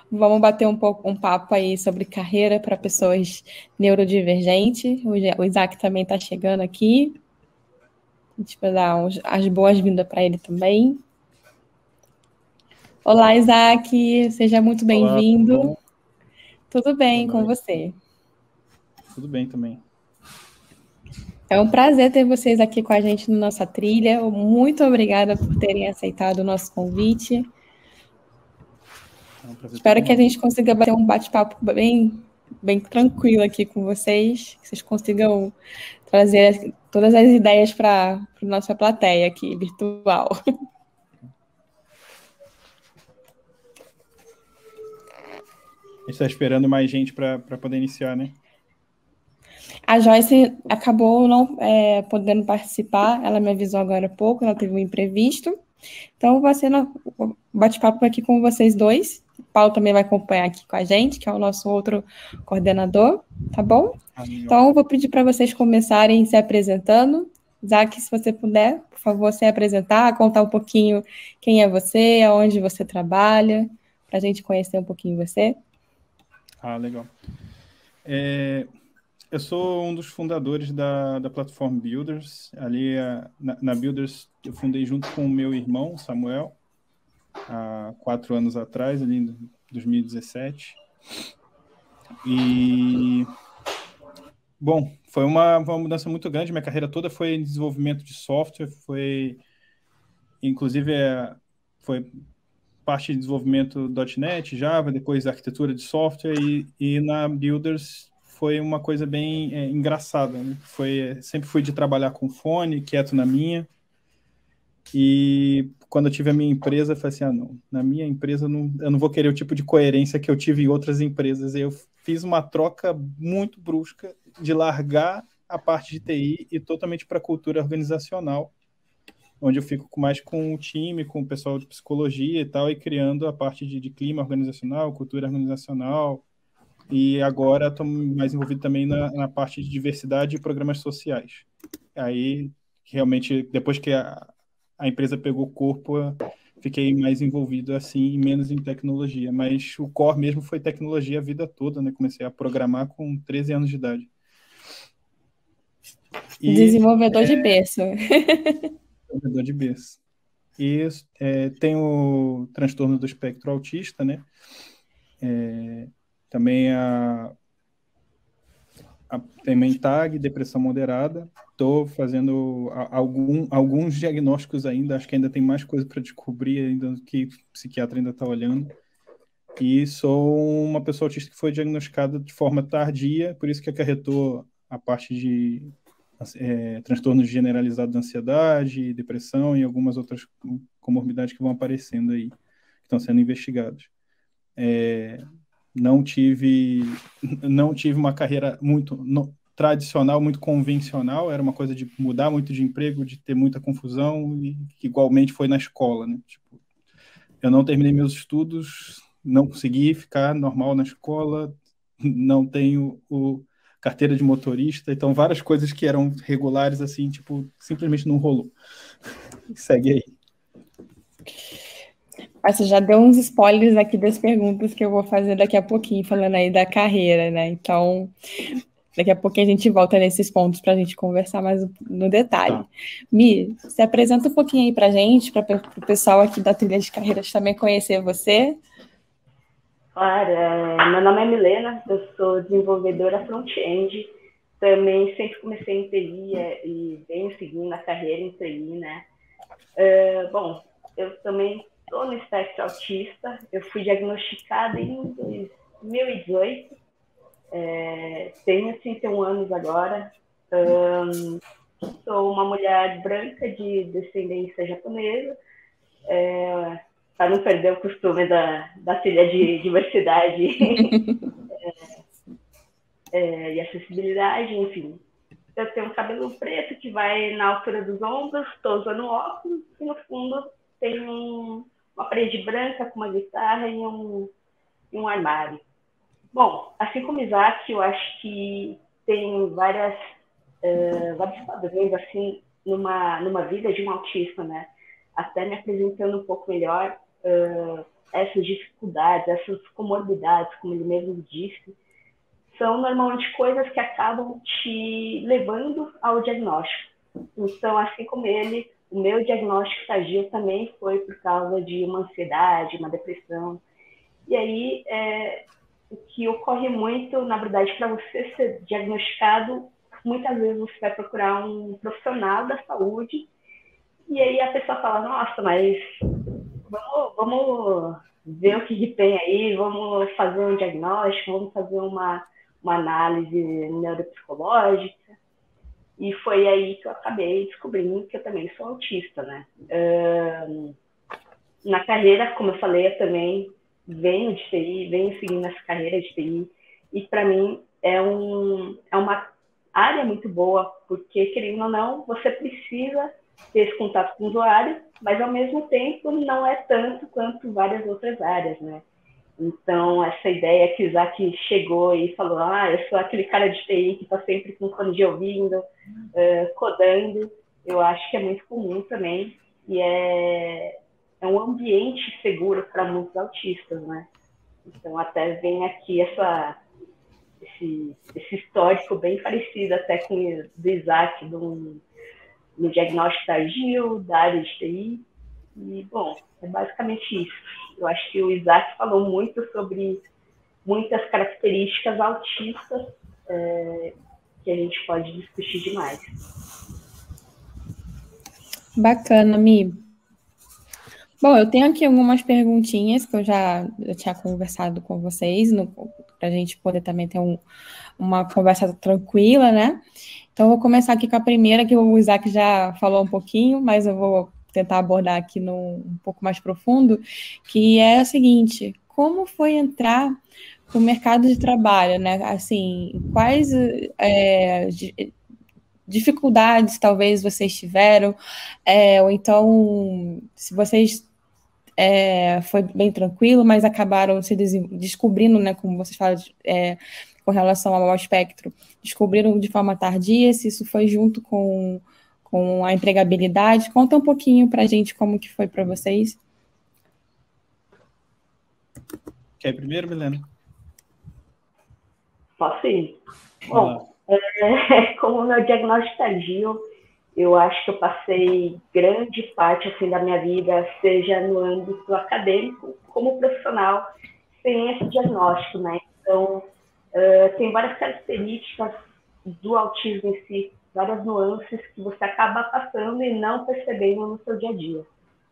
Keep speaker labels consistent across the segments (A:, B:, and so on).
A: Vamos bater um papo aí sobre carreira para pessoas neurodivergentes. O Isaac também está chegando aqui. A gente vai dar as boas-vindas para ele também. Olá, Isaac, seja muito bem-vindo. Tudo bem com você?
B: Tudo bem também.
A: É um prazer ter vocês aqui com a gente na nossa trilha. Muito obrigada por terem aceitado o nosso convite. Espero que a gente consiga bater um bate-papo bem tranquilo aqui com vocês, que vocês consigam trazer todas as ideias para a nossa plateia aqui, virtual.
B: A gente está esperando mais gente para poder iniciar, né?
A: A Joyce acabou não podendo participar, ela me avisou agora há pouco, ela teve um imprevisto. Então, vai ser um bate-papo aqui com vocês dois. O Paulo também vai acompanhar aqui com a gente, que é o nosso outro coordenador, tá bom? Então, vou pedir para vocês começarem se apresentando. Isaac, se você puder, por favor, se apresentar, contar um pouquinho quem é você, aonde você trabalha, para a gente conhecer um pouquinho você.
B: Legal. Eu sou um dos fundadores da plataforma Builders. Ali na Builders eu fundei junto com o meu irmão, Samuel, há 4 anos atrás, ali em 2017. E, bom, foi uma mudança muito grande. Minha carreira toda foi em desenvolvimento de software, inclusive, foi parte de desenvolvimento .NET, Java, depois arquitetura de software, e na Builders foi uma coisa bem engraçada, né? Sempre fui de trabalhar com fone, quieto na minha, e quando eu tive a minha empresa, eu falei assim, não, na minha empresa eu não vou querer o tipo de coerência que eu tive em outras empresas. Eu fiz uma troca muito brusca de largar a parte de TI e totalmente para a cultura organizacional, onde eu fico mais com o time, com o pessoal de psicologia e tal, e criando a parte de clima organizacional, cultura organizacional, e agora estou mais envolvido também na parte de diversidade e programas sociais. Aí, realmente, depois que a empresa pegou corpo, fiquei mais envolvido assim e menos em tecnologia, mas o core mesmo foi tecnologia a vida toda, né? Comecei a programar com 13 anos de idade.
A: Desenvolvedor de berço.
B: Desenvolvedor de berço. E tenho transtorno do espectro autista, né? Também também TAG, depressão moderada. Estou fazendo alguns diagnósticos ainda, acho que ainda tem mais coisa para descobrir ainda que o psiquiatra ainda está olhando. E sou uma pessoa autista que foi diagnosticada de forma tardia, por isso que acarretou a parte de transtornos generalizados de ansiedade, depressão e algumas outras comorbidades que vão aparecendo aí, que estão sendo investigadas. Não tive uma carreira muito tradicional, muito convencional, era uma coisa de mudar muito de emprego, de ter muita confusão, e que igualmente foi na escola, né? Tipo, eu não terminei meus estudos, não consegui ficar normal na escola, não tenho carteira de motorista, então várias coisas que eram regulares, assim, tipo, simplesmente não rolou. Segue aí.
A: Você já deu uns spoilers aqui das perguntas que eu vou fazer daqui a pouquinho, falando aí da carreira, né? Então, daqui a pouquinho a gente volta nesses pontos para a gente conversar mais no detalhe. Tá. Mi, se apresenta um pouquinho aí para a gente, para o pessoal aqui da trilha de carreiras também conhecer você.
C: Claro, meu nome é Milena, eu sou desenvolvedora front-end, também sempre comecei em TI e venho seguindo a carreira em TI, né? Bom, eu também estou no espectro autista, eu fui diagnosticada em 2018, tenho 31 anos agora, sou uma mulher branca de descendência japonesa, para não perder o costume da trilha de diversidade e acessibilidade, enfim. Eu tenho um cabelo preto que vai na altura dos ombros, estou usando óculos e no fundo tenho uma parede branca com uma guitarra e um armário. Bom, assim como Isaac, eu acho que tem vários padrões assim numa vida de um autista, né? Até me apresentando um pouco melhor, essas dificuldades, essas comorbidades, como ele mesmo disse, são normalmente coisas que acabam te levando ao diagnóstico. Então, assim como ele, o meu diagnóstico tardio também foi por causa de uma ansiedade, uma depressão. E aí, o que ocorre muito, na verdade, para você ser diagnosticado, muitas vezes você vai procurar um profissional da saúde, e aí a pessoa fala, nossa, mas vamos ver o que tem aí, vamos fazer um diagnóstico, vamos fazer uma análise neuropsicológica. E foi aí que eu acabei descobrindo que eu também sou autista, né? Na carreira, como eu falei, eu também venho de TI, venho seguindo essa carreira de TI, e para mim é uma área muito boa, porque, querendo ou não, você precisa ter esse contato com o usuário, mas, ao mesmo tempo, não é tanto quanto várias outras áreas, né? Então, essa ideia que o Isaac chegou e falou, eu sou aquele cara de TI que está sempre com fone de ouvido, codando, eu acho que é muito comum também, e é um ambiente seguro para muitos autistas, né? Então, até vem aqui esse histórico bem parecido até com o do Isaac, no diagnóstico tardio, da área de TI. E, bom, é basicamente isso. Eu acho que o Isaac falou muito sobre muitas características autistas que a gente pode discutir demais.
A: Bacana, Mi. Bom, eu tenho aqui algumas perguntinhas que eu tinha conversado com vocês, para a gente poder também ter uma conversa tranquila, né? Então, eu vou começar aqui com a primeira, que o Isaac já falou um pouquinho, mas eu vou tentar abordar aqui um pouco mais profundo, que é o seguinte: como foi entrar no mercado de trabalho, né? Assim, quais dificuldades talvez vocês tiveram, ou então, se vocês foi bem tranquilo, mas acabaram se descobrindo, né, como vocês falam, com relação ao espectro, descobriram de forma tardia, se isso foi junto com a empregabilidade. Conta um pouquinho para a gente como que foi para vocês.
B: Quer ir primeiro, Milena?
C: Posso ir? Bom, como meu diagnóstico tardio, eu acho que eu passei grande parte assim, da minha vida, seja no âmbito acadêmico, como profissional, sem esse diagnóstico, né? Então, tem várias características do autismo em si, várias nuances que você acaba passando e não percebendo no seu dia a dia,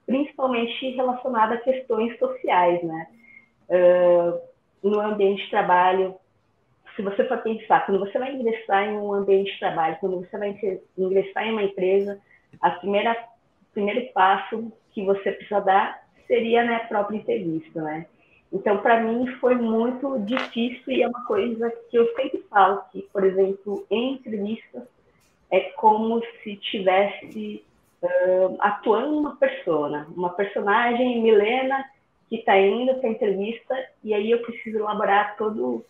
C: principalmente relacionada a questões sociais, né? No ambiente de trabalho, se você for pensar, quando você vai ingressar em um ambiente de trabalho, quando você vai ingressar em uma empresa, o primeiro passo que você precisa dar seria na própria entrevista, né? Então, para mim, foi muito difícil, e é uma coisa que eu sempre falo, que, por exemplo, em entrevistas, é como se tivesse atuando uma personagem, Milena, que está indo para a entrevista, e aí eu preciso elaborar todo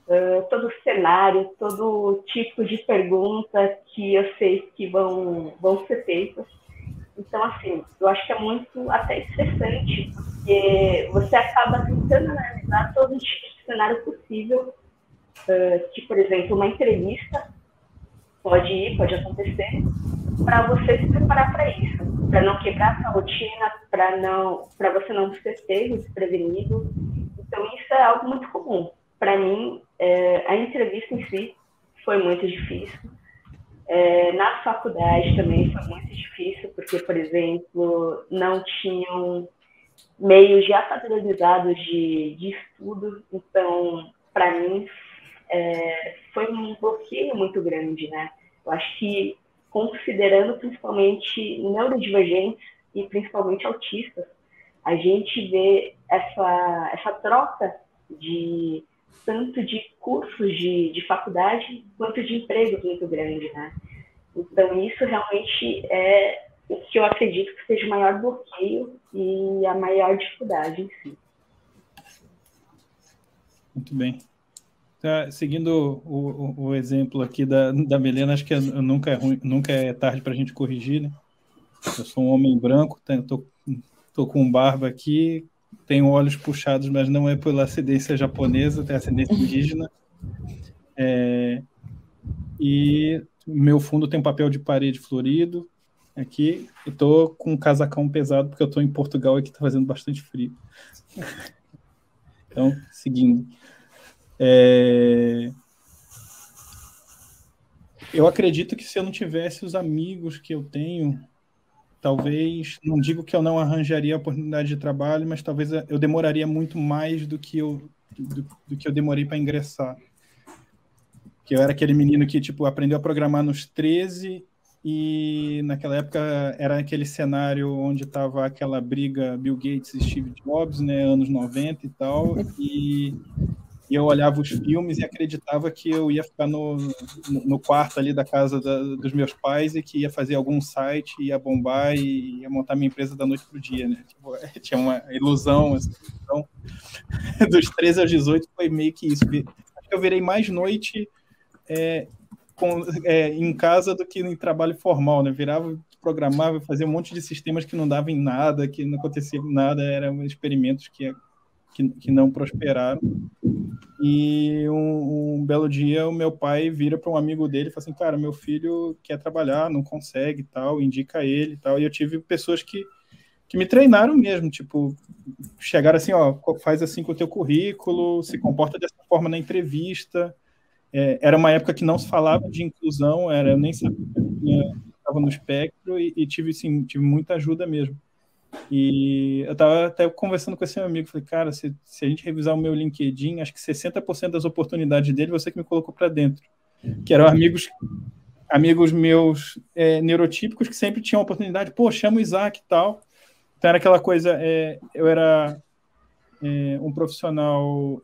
C: o cenário, todo tipo de pergunta que eu sei que vão ser feitas. Então, assim, eu acho que é muito até estressante, porque você acaba tentando analisar todo tipo de cenário possível, que, por exemplo, uma entrevista pode acontecer, para você se preparar para isso, para não quebrar a sua rotina, para você não ser pego, desprevenido. Então, isso é algo muito comum. Para mim, a entrevista em si foi muito difícil. Na faculdade também foi muito difícil, porque, por exemplo, não tinham meios já padronizados de estudo. Então, para mim, foi um bloqueio muito grande, né? Eu acho que, considerando principalmente neurodivergentes e principalmente autistas, a gente vê essa troca tanto de cursos de faculdade quanto de empregos muito grande, né? Então, isso realmente é o que eu acredito que seja o maior bloqueio e a maior dificuldade em si.
B: Muito bem. Seguindo o exemplo aqui da Milena, acho que nunca é tarde para a gente corrigir, né? Eu sou um homem branco, estou Estou com barba aqui, tenho olhos puxados, mas não é pela ascendência japonesa, tem ascendência indígena. E meu fundo tem um papel de parede florido aqui. E estou com um casacão pesado, porque eu estou em Portugal e aqui está fazendo bastante frio. Então, seguindo. Eu acredito que se eu não tivesse os amigos que eu tenho, talvez, não digo que eu não arranjaria a oportunidade de trabalho, mas talvez eu demoraria muito mais do que eu demorei para ingressar. Que eu era aquele menino que tipo, aprendeu a programar nos 13 e naquela época era aquele cenário onde estava aquela briga Bill Gates e Steve Jobs, né, anos 90 e tal, e eu olhava os filmes e acreditava que eu ia ficar no quarto ali da casa dos meus pais e que ia fazer algum site, ia bombar e ia montar minha empresa da noite para o dia, né? Tipo, tinha uma ilusão, assim. Então, dos 13 aos 18 foi meio que isso. Acho que eu virei mais noite em casa do que em trabalho formal, né? Virava, programava, fazia um monte de sistemas que não davam em nada, que não acontecia nada, eram experimentos que não prosperaram. E um belo dia o meu pai vira para um amigo dele e fala assim, cara, meu filho quer trabalhar, não consegue e tal, indica ele e tal. E eu tive pessoas que me treinaram mesmo, tipo, chegaram assim, ó, faz assim com o teu currículo, se comporta dessa forma na entrevista. Era uma época que não se falava de inclusão, eu nem sabia que estava no espectro e tive muita ajuda mesmo. E eu estava até conversando com esse meu amigo, falei, cara, se a gente revisar o meu LinkedIn, acho que 60% das oportunidades dele você que me colocou para dentro, que eram amigos meus neurotípicos que sempre tinham a oportunidade, pô, chama o Isaac e tal. Então era aquela coisa, eu era um profissional,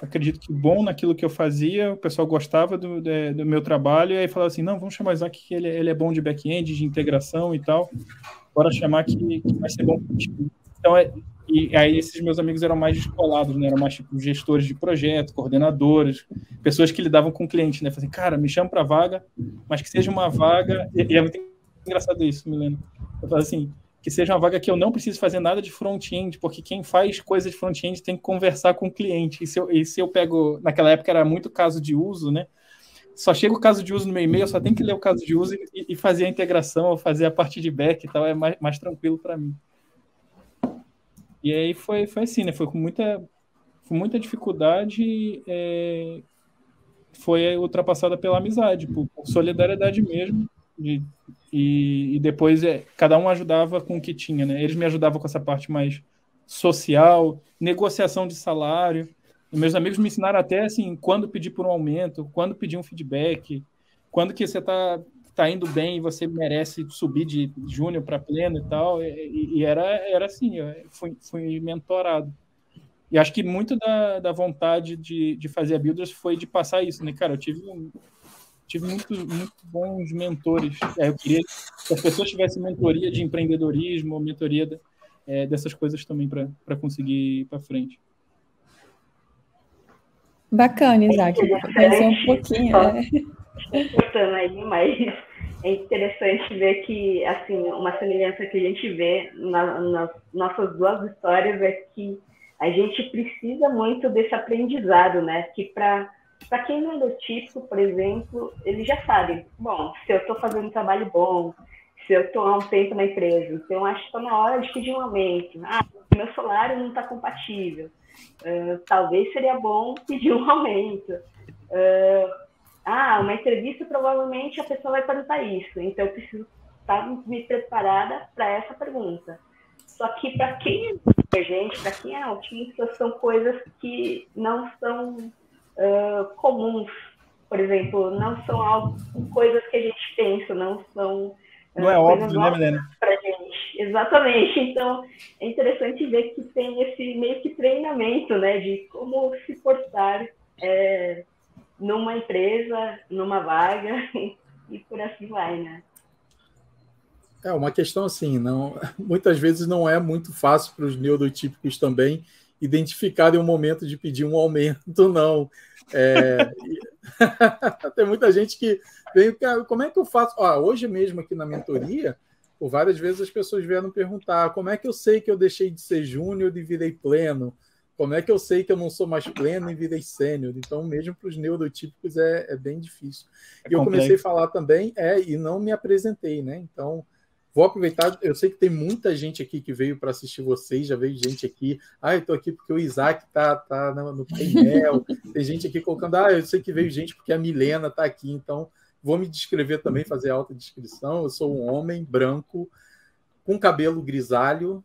B: acredito que bom naquilo que eu fazia, o pessoal gostava do meu trabalho, e aí falava assim, não, vamos chamar o Isaac que ele é bom de back-end, de integração e tal, bora chamar que vai ser bom. Então, e aí esses meus amigos eram mais descolados, né? Eram mais tipo gestores de projeto, coordenadores, pessoas que lidavam com o cliente, né? Falei assim, cara, me chama para vaga, mas que seja uma vaga, e é muito engraçado isso, Milena. Eu falo assim, que seja uma vaga que eu não preciso fazer nada de front-end, porque quem faz coisa de front-end tem que conversar com o cliente. E se eu pego... Naquela época era muito caso de uso, né? Só chega o caso de uso no meu e-mail, eu só tenho que ler o caso de uso e fazer a integração, ou fazer a parte de back e tal, é mais tranquilo para mim. E aí foi assim, né? Foi com muita dificuldade, foi ultrapassada pela amizade, por solidariedade mesmo. E depois cada um ajudava com o que tinha, né? Eles me ajudavam com essa parte mais social, negociação de salário. E meus amigos me ensinaram até assim, quando pedir por um aumento, quando pedir um feedback, quando que você tá indo bem e você merece subir de júnior para pleno e tal. E era assim, eu fui mentorado. E acho que muito da vontade de fazer a Builders foi de passar isso, né? Cara, eu tive muito bons mentores. Eu queria que as pessoas tivessem mentoria de empreendedorismo, mentoria dessas coisas também para conseguir ir para frente.
A: Bacana, Isaac. Conhecer um pouquinho.
C: Cortando aí, mas é interessante ver que, assim, uma semelhança que a gente vê nas nossas duas histórias é que a gente precisa muito desse aprendizado, né? Que para quem não é do típico, por exemplo, eles já sabem, bom, se eu estou fazendo um trabalho bom, se eu estou há um tempo na empresa, então acho que está na hora de pedir um aumento. Meu salário não está compatível. Talvez seria bom pedir um aumento. Uma entrevista, provavelmente a pessoa vai perguntar isso, então eu preciso estar me preparada para essa pergunta. Só que para quem é divergente, para quem é autista, são coisas que não são comuns. Por exemplo, não são coisas que a gente pensa, não são
B: não é óbvio, né, Milena?
C: Pra gente. Exatamente. Então, é interessante ver que tem esse meio que treinamento, né, de como se portar numa empresa, numa vaga, e por assim vai, né?
D: Uma questão assim, muitas vezes não é muito fácil para os neurotípicos também identificarem o momento de pedir um aumento, não. Tem muita gente que vem, cara, como é que eu faço? Hoje mesmo aqui na mentoria, Por várias vezes as pessoas vieram perguntar como é que eu sei que eu deixei de ser júnior e virei pleno? Como é que eu sei que eu não sou mais pleno e virei sênior? Então, mesmo para os neurotípicos é bem difícil. E eu comecei a falar também, e não me apresentei, né? Então, vou aproveitar, eu sei que tem muita gente aqui que veio para assistir vocês, já veio gente aqui, eu estou aqui porque o Isaac tá no painel, tem gente aqui colocando, eu sei que veio gente porque a Milena está aqui, então vou me descrever também, fazer autodescrição. Eu sou um homem branco, com cabelo grisalho,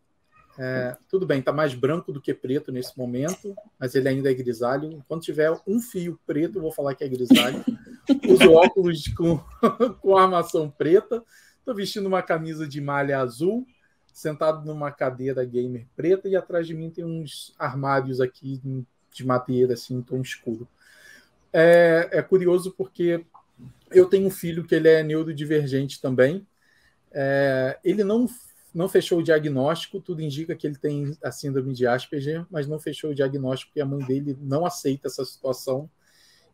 D: tudo bem, está mais branco do que preto nesse momento, mas ele ainda é grisalho. Quando tiver um fio preto, eu vou falar que é grisalho. Uso óculos com armação preta. Estou vestindo uma camisa de malha azul, sentado numa cadeira gamer preta, e atrás de mim tem uns armários aqui de madeira, assim, em tom escuro. É curioso porque eu tenho um filho que ele é neurodivergente também. Ele não fechou o diagnóstico, tudo indica que ele tem a síndrome de Asperger, mas não fechou o diagnóstico porque a mãe dele não aceita essa situação.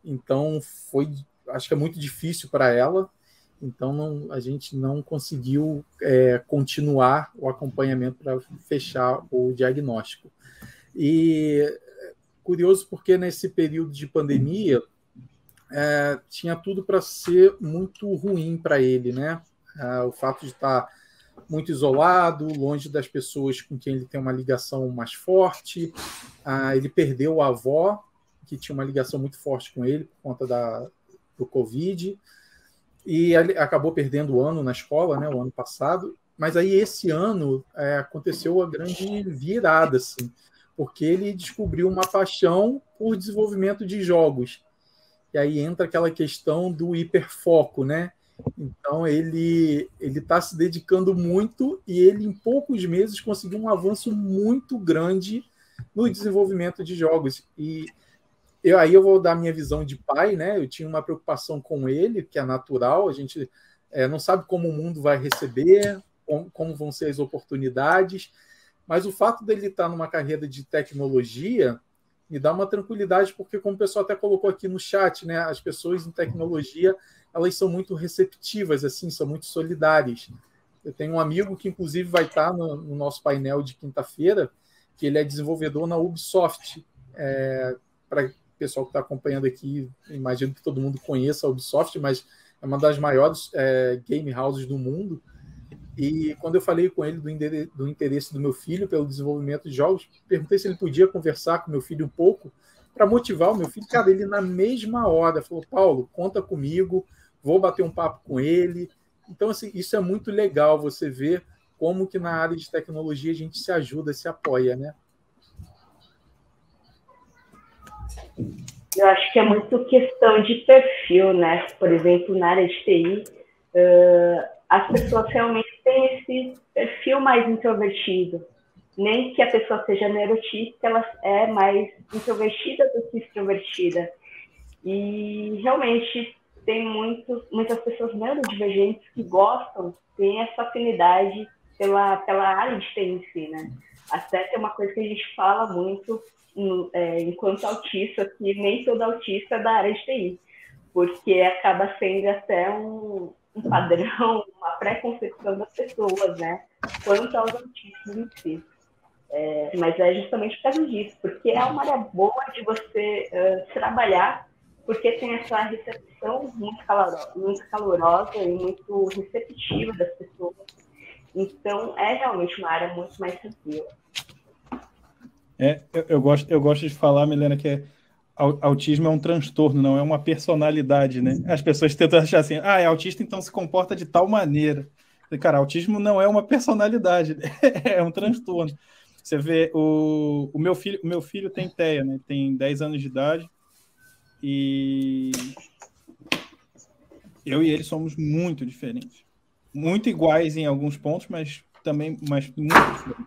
D: Então, acho que é muito difícil para ela. Então, a gente não conseguiu continuar o acompanhamento para fechar o diagnóstico. E curioso porque nesse período de pandemia tinha tudo para ser muito ruim para ele, né? O fato de estar muito isolado, longe das pessoas com quem ele tem uma ligação mais forte. Ele perdeu a avó, que tinha uma ligação muito forte com ele por conta do Covid, e ele acabou perdendo o ano na escola, né, o ano passado. Mas aí esse ano aconteceu a grande virada, assim, porque ele descobriu uma paixão por desenvolvimento de jogos. E aí entra aquela questão do hiperfoco, né? Então, ele está se dedicando muito e ele, em poucos meses, conseguiu um avanço muito grande no desenvolvimento de jogos. E aí eu vou dar minha visão de pai, né? Eu tinha uma preocupação com ele, que é natural. A gente não sabe como o mundo vai receber, como vão ser as oportunidades, mas o fato dele estar numa carreira de tecnologia me dá uma tranquilidade, porque, como o pessoal até colocou aqui no chat, né? As pessoas em tecnologia, elas são muito receptivas, assim, são muito solidárias. Eu tenho um amigo que, inclusive, vai estar no nosso painel de quinta-feira, que ele é desenvolvedor na Ubisoft. Para o pessoal que está acompanhando aqui, imagino que todo mundo conheça a Ubisoft, mas é uma das maiores game houses do mundo. E quando eu falei com ele do interesse do meu filho pelo desenvolvimento de jogos, perguntei se ele podia conversar com meu filho um pouco para motivar o meu filho. Cara, ele na mesma hora falou: Paulo, conta comigo, vou bater um papo com ele. Então, assim, isso é muito legal, você ver como que na área de tecnologia a gente se ajuda, se apoia, né?
C: Eu acho que é muito questão de perfil, né? Por exemplo, na área de TI, as pessoas realmente têm esse perfil mais introvertido. Nem que a pessoa seja neurotípica, ela é mais introvertida do que extrovertida. E realmente tem muitas pessoas neurodivergentes que gostam, têm essa afinidade pela área de TI em si, né? Até tem uma coisa que a gente fala muito enquanto autista, que nem todo autista é da área de TI, porque acaba sendo até um padrão, uma pré-concepção das pessoas, né? Quanto aos autistas em si. Mas é justamente por causa disso, porque é uma área boa de você trabalhar, porque tem essa recepção muito calorosa e muito receptiva das pessoas. Então, é realmente uma área muito mais tranquila.
B: Eu gosto de falar, Milena, que autismo é um transtorno, não é uma personalidade, né? As pessoas tentam achar assim, é autista, então se comporta de tal maneira. Cara, autismo não é uma personalidade, é um transtorno. Você vê, o meu filho tem TEA, né? Tem 10 anos de idade, e eu e ele somos muito diferentes. Muito iguais em alguns pontos, mas muito diferentes.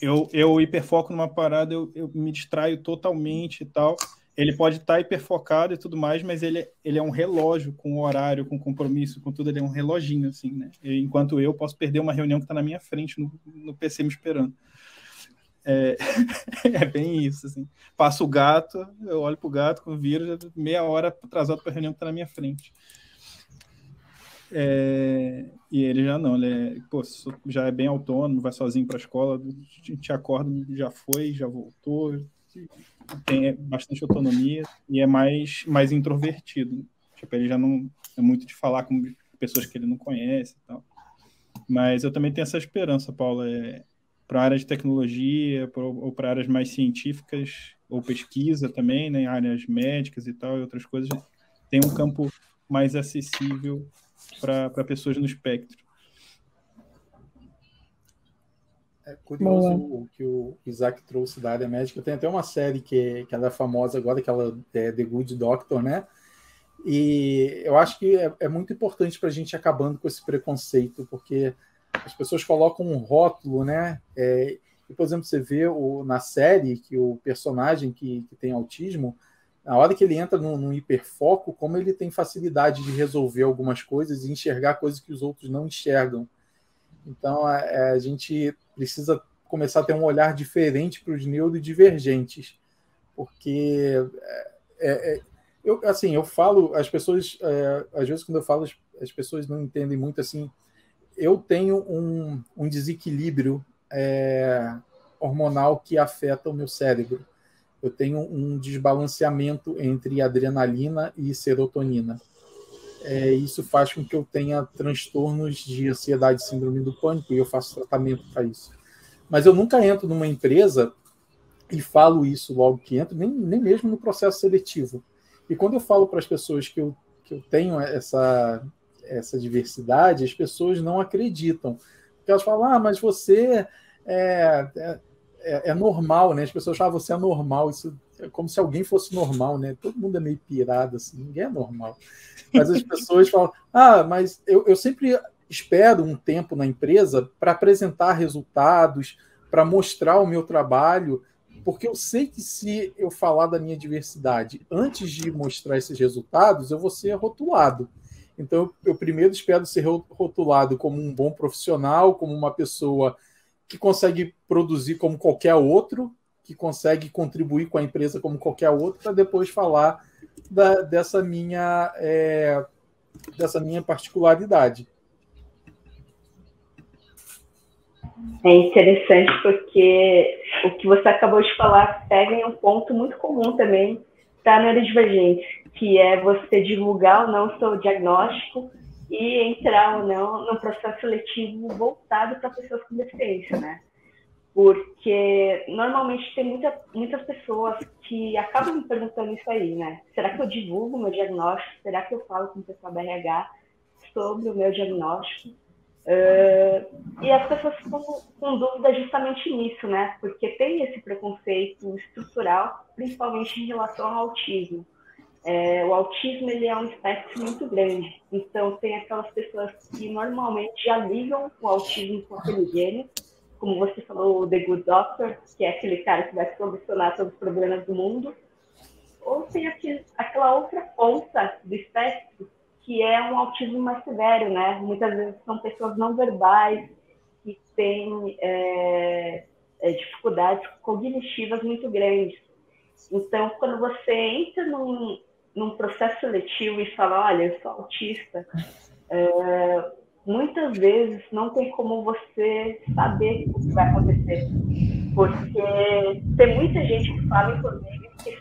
B: Eu hiperfoco numa parada, eu me distraio totalmente e tal. Ele pode estar hiperfocado e tudo mais, mas ele é um relógio com horário, com compromisso, com tudo. Ele é um reloginho, assim, né? Enquanto eu posso perder uma reunião que está na minha frente, no PC me esperando. É bem isso, assim. Passo o gato, eu olho pro gato, quando viro, meia hora atrasado para a reunião que está na minha frente. E ele já não, ele já é bem autônomo, vai sozinho para a escola, a gente acorda, já foi, já voltou, tem bastante autonomia e é mais introvertido. Tipo, ele já não é muito de falar com pessoas que ele não conhece e tal. Mas eu também tenho essa esperança, Paula, para a área de tecnologia ou para áreas mais científicas ou pesquisa também, né, em áreas médicas e tal, e outras coisas, tem um campo mais acessível para pessoas no espectro.
D: É curioso o que o Isaac trouxe da área médica. Tem até uma série que ela é famosa agora, que ela é The Good Doctor, né? E eu acho que é muito importante para a gente ir acabando com esse preconceito, porque as pessoas colocam um rótulo, né? E, por exemplo, você vê na série que o personagem que tem autismo, na hora que ele entra num hiperfoco, como ele tem facilidade de resolver algumas coisas e enxergar coisas que os outros não enxergam. Então, a gente precisa começar a ter um olhar diferente para os neurodivergentes, porque eu falo, as pessoas, às vezes quando eu falo, as pessoas não entendem muito assim. Eu tenho um desequilíbrio hormonal que afeta o meu cérebro. Eu tenho um desbalanceamento entre adrenalina e serotonina. Isso faz com que eu tenha transtornos de ansiedade e síndrome do pânico, e eu faço tratamento para isso. Mas eu nunca entro numa empresa e falo isso logo que entro, nem mesmo no processo seletivo. E quando eu falo para as pessoas que eu tenho essa diversidade, as pessoas não acreditam. Porque elas falam, mas você é normal, né? As pessoas falam, você é normal. Isso é como se alguém fosse normal, né? Todo mundo é meio pirado, assim, ninguém é normal. Mas as pessoas falam, mas eu sempre espero um tempo na empresa para apresentar resultados, para mostrar o meu trabalho, porque eu sei que se eu falar da minha diversidade antes de mostrar esses resultados, eu vou ser rotulado. Então, eu primeiro espero ser rotulado como um bom profissional, como uma pessoa que consegue produzir como qualquer outro, que consegue contribuir com a empresa como qualquer outro, para depois falar dessa minha particularidade.
C: É interessante porque o que você acabou de falar pega em um ponto muito comum também para neurodivergentes, que é você divulgar ou não o seu diagnóstico e entrar ou não no processo seletivo voltado para pessoas com deficiência, né? Porque normalmente tem muitas pessoas que acabam me perguntando isso aí, né? Será que eu divulgo o meu diagnóstico? Será que eu falo com o pessoal da RH sobre o meu diagnóstico? E as pessoas ficam com dúvida justamente nisso, né? Porque tem esse preconceito estrutural, principalmente em relação ao autismo. O autismo ele é um espectro muito grande, então tem aquelas pessoas que normalmente já ligam o autismo com aquele gênero, como você falou, o The Good Doctor, que é aquele cara que vai solucionar todos os problemas do mundo, ou tem aquela outra ponta do espectro, que é um autismo mais severo, né? Muitas vezes são pessoas não verbais, que têm dificuldades cognitivas muito grandes. Então, quando você entra num processo seletivo e fala, olha, eu sou autista, muitas vezes não tem como você saber o que vai acontecer. Porque tem muita gente que fala, inclusive, que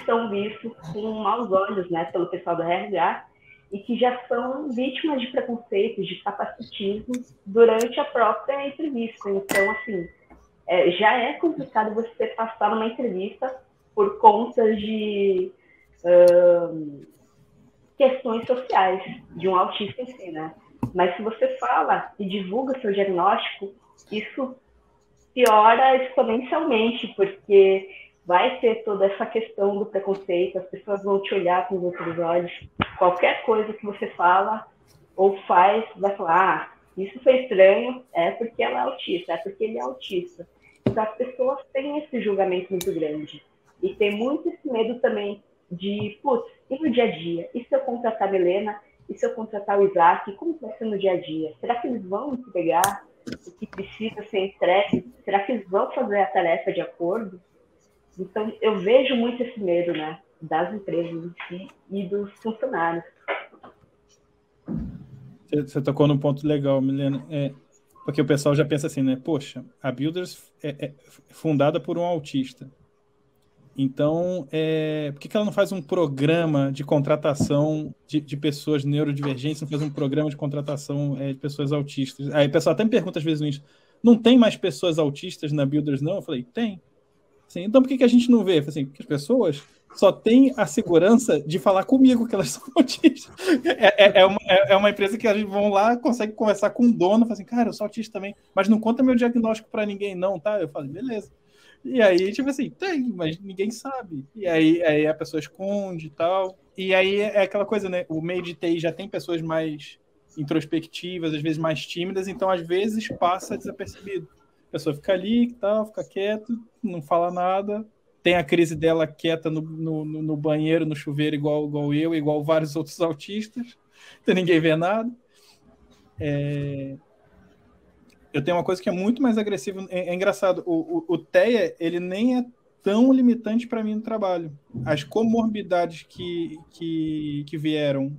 C: são vistos com maus olhos, né, pelo pessoal do RH, e que já são vítimas de preconceitos, de capacitismo durante a própria entrevista. Então, assim, já é complicado você passar numa entrevista por conta de questões sociais de um autista em si, né? Mas se você fala e divulga seu diagnóstico, isso piora exponencialmente, porque vai ter toda essa questão do preconceito, as pessoas vão te olhar com os outros olhos. Qualquer coisa que você fala ou faz, vai falar, isso foi estranho, é porque ela é autista, é porque ele é autista. Então as pessoas têm esse julgamento muito grande. E tem muito esse medo também de, putz, e no dia a dia? E se eu contratar a Milena? E se eu contratar o Isaac? Como vai ser no dia a dia? Será que eles vão entregar o que precisa ser entregue? Será que eles vão fazer a tarefa de acordo? Então, eu vejo muito esse medo, né, das empresas em si e dos funcionários.
B: Você tocou num ponto legal, Milena. Porque o pessoal já pensa assim, né? Poxa, a Builders é fundada por um autista. Então, por que ela não faz um programa de contratação de pessoas neurodivergentes, não faz um programa de contratação de pessoas autistas? Aí o pessoal até me pergunta às vezes nisso, não tem mais pessoas autistas na Builders, não? Eu falei, tem. Assim, então por que a gente não vê? Eu falei assim, porque as pessoas só têm a segurança de falar comigo que elas são autistas. É uma empresa que a gente vão lá, consegue conversar com o dono, fala assim, cara, eu sou autista também, mas não conta meu diagnóstico para ninguém não, tá? Eu falei, beleza. E aí, tipo assim, tem, mas ninguém sabe. E aí a pessoa esconde e tal. E aí é aquela coisa, né? O meio de TI já tem pessoas mais introspectivas, às vezes mais tímidas, então às vezes passa desapercebido. A pessoa fica ali e tal, fica quieta, não fala nada, tem a crise dela quieta no banheiro, no chuveiro, igual eu, igual vários outros autistas, então ninguém vê nada. Eu tenho uma coisa que é muito mais agressiva. É engraçado, o TEA, ele nem é tão limitante para mim no trabalho. As comorbidades que vieram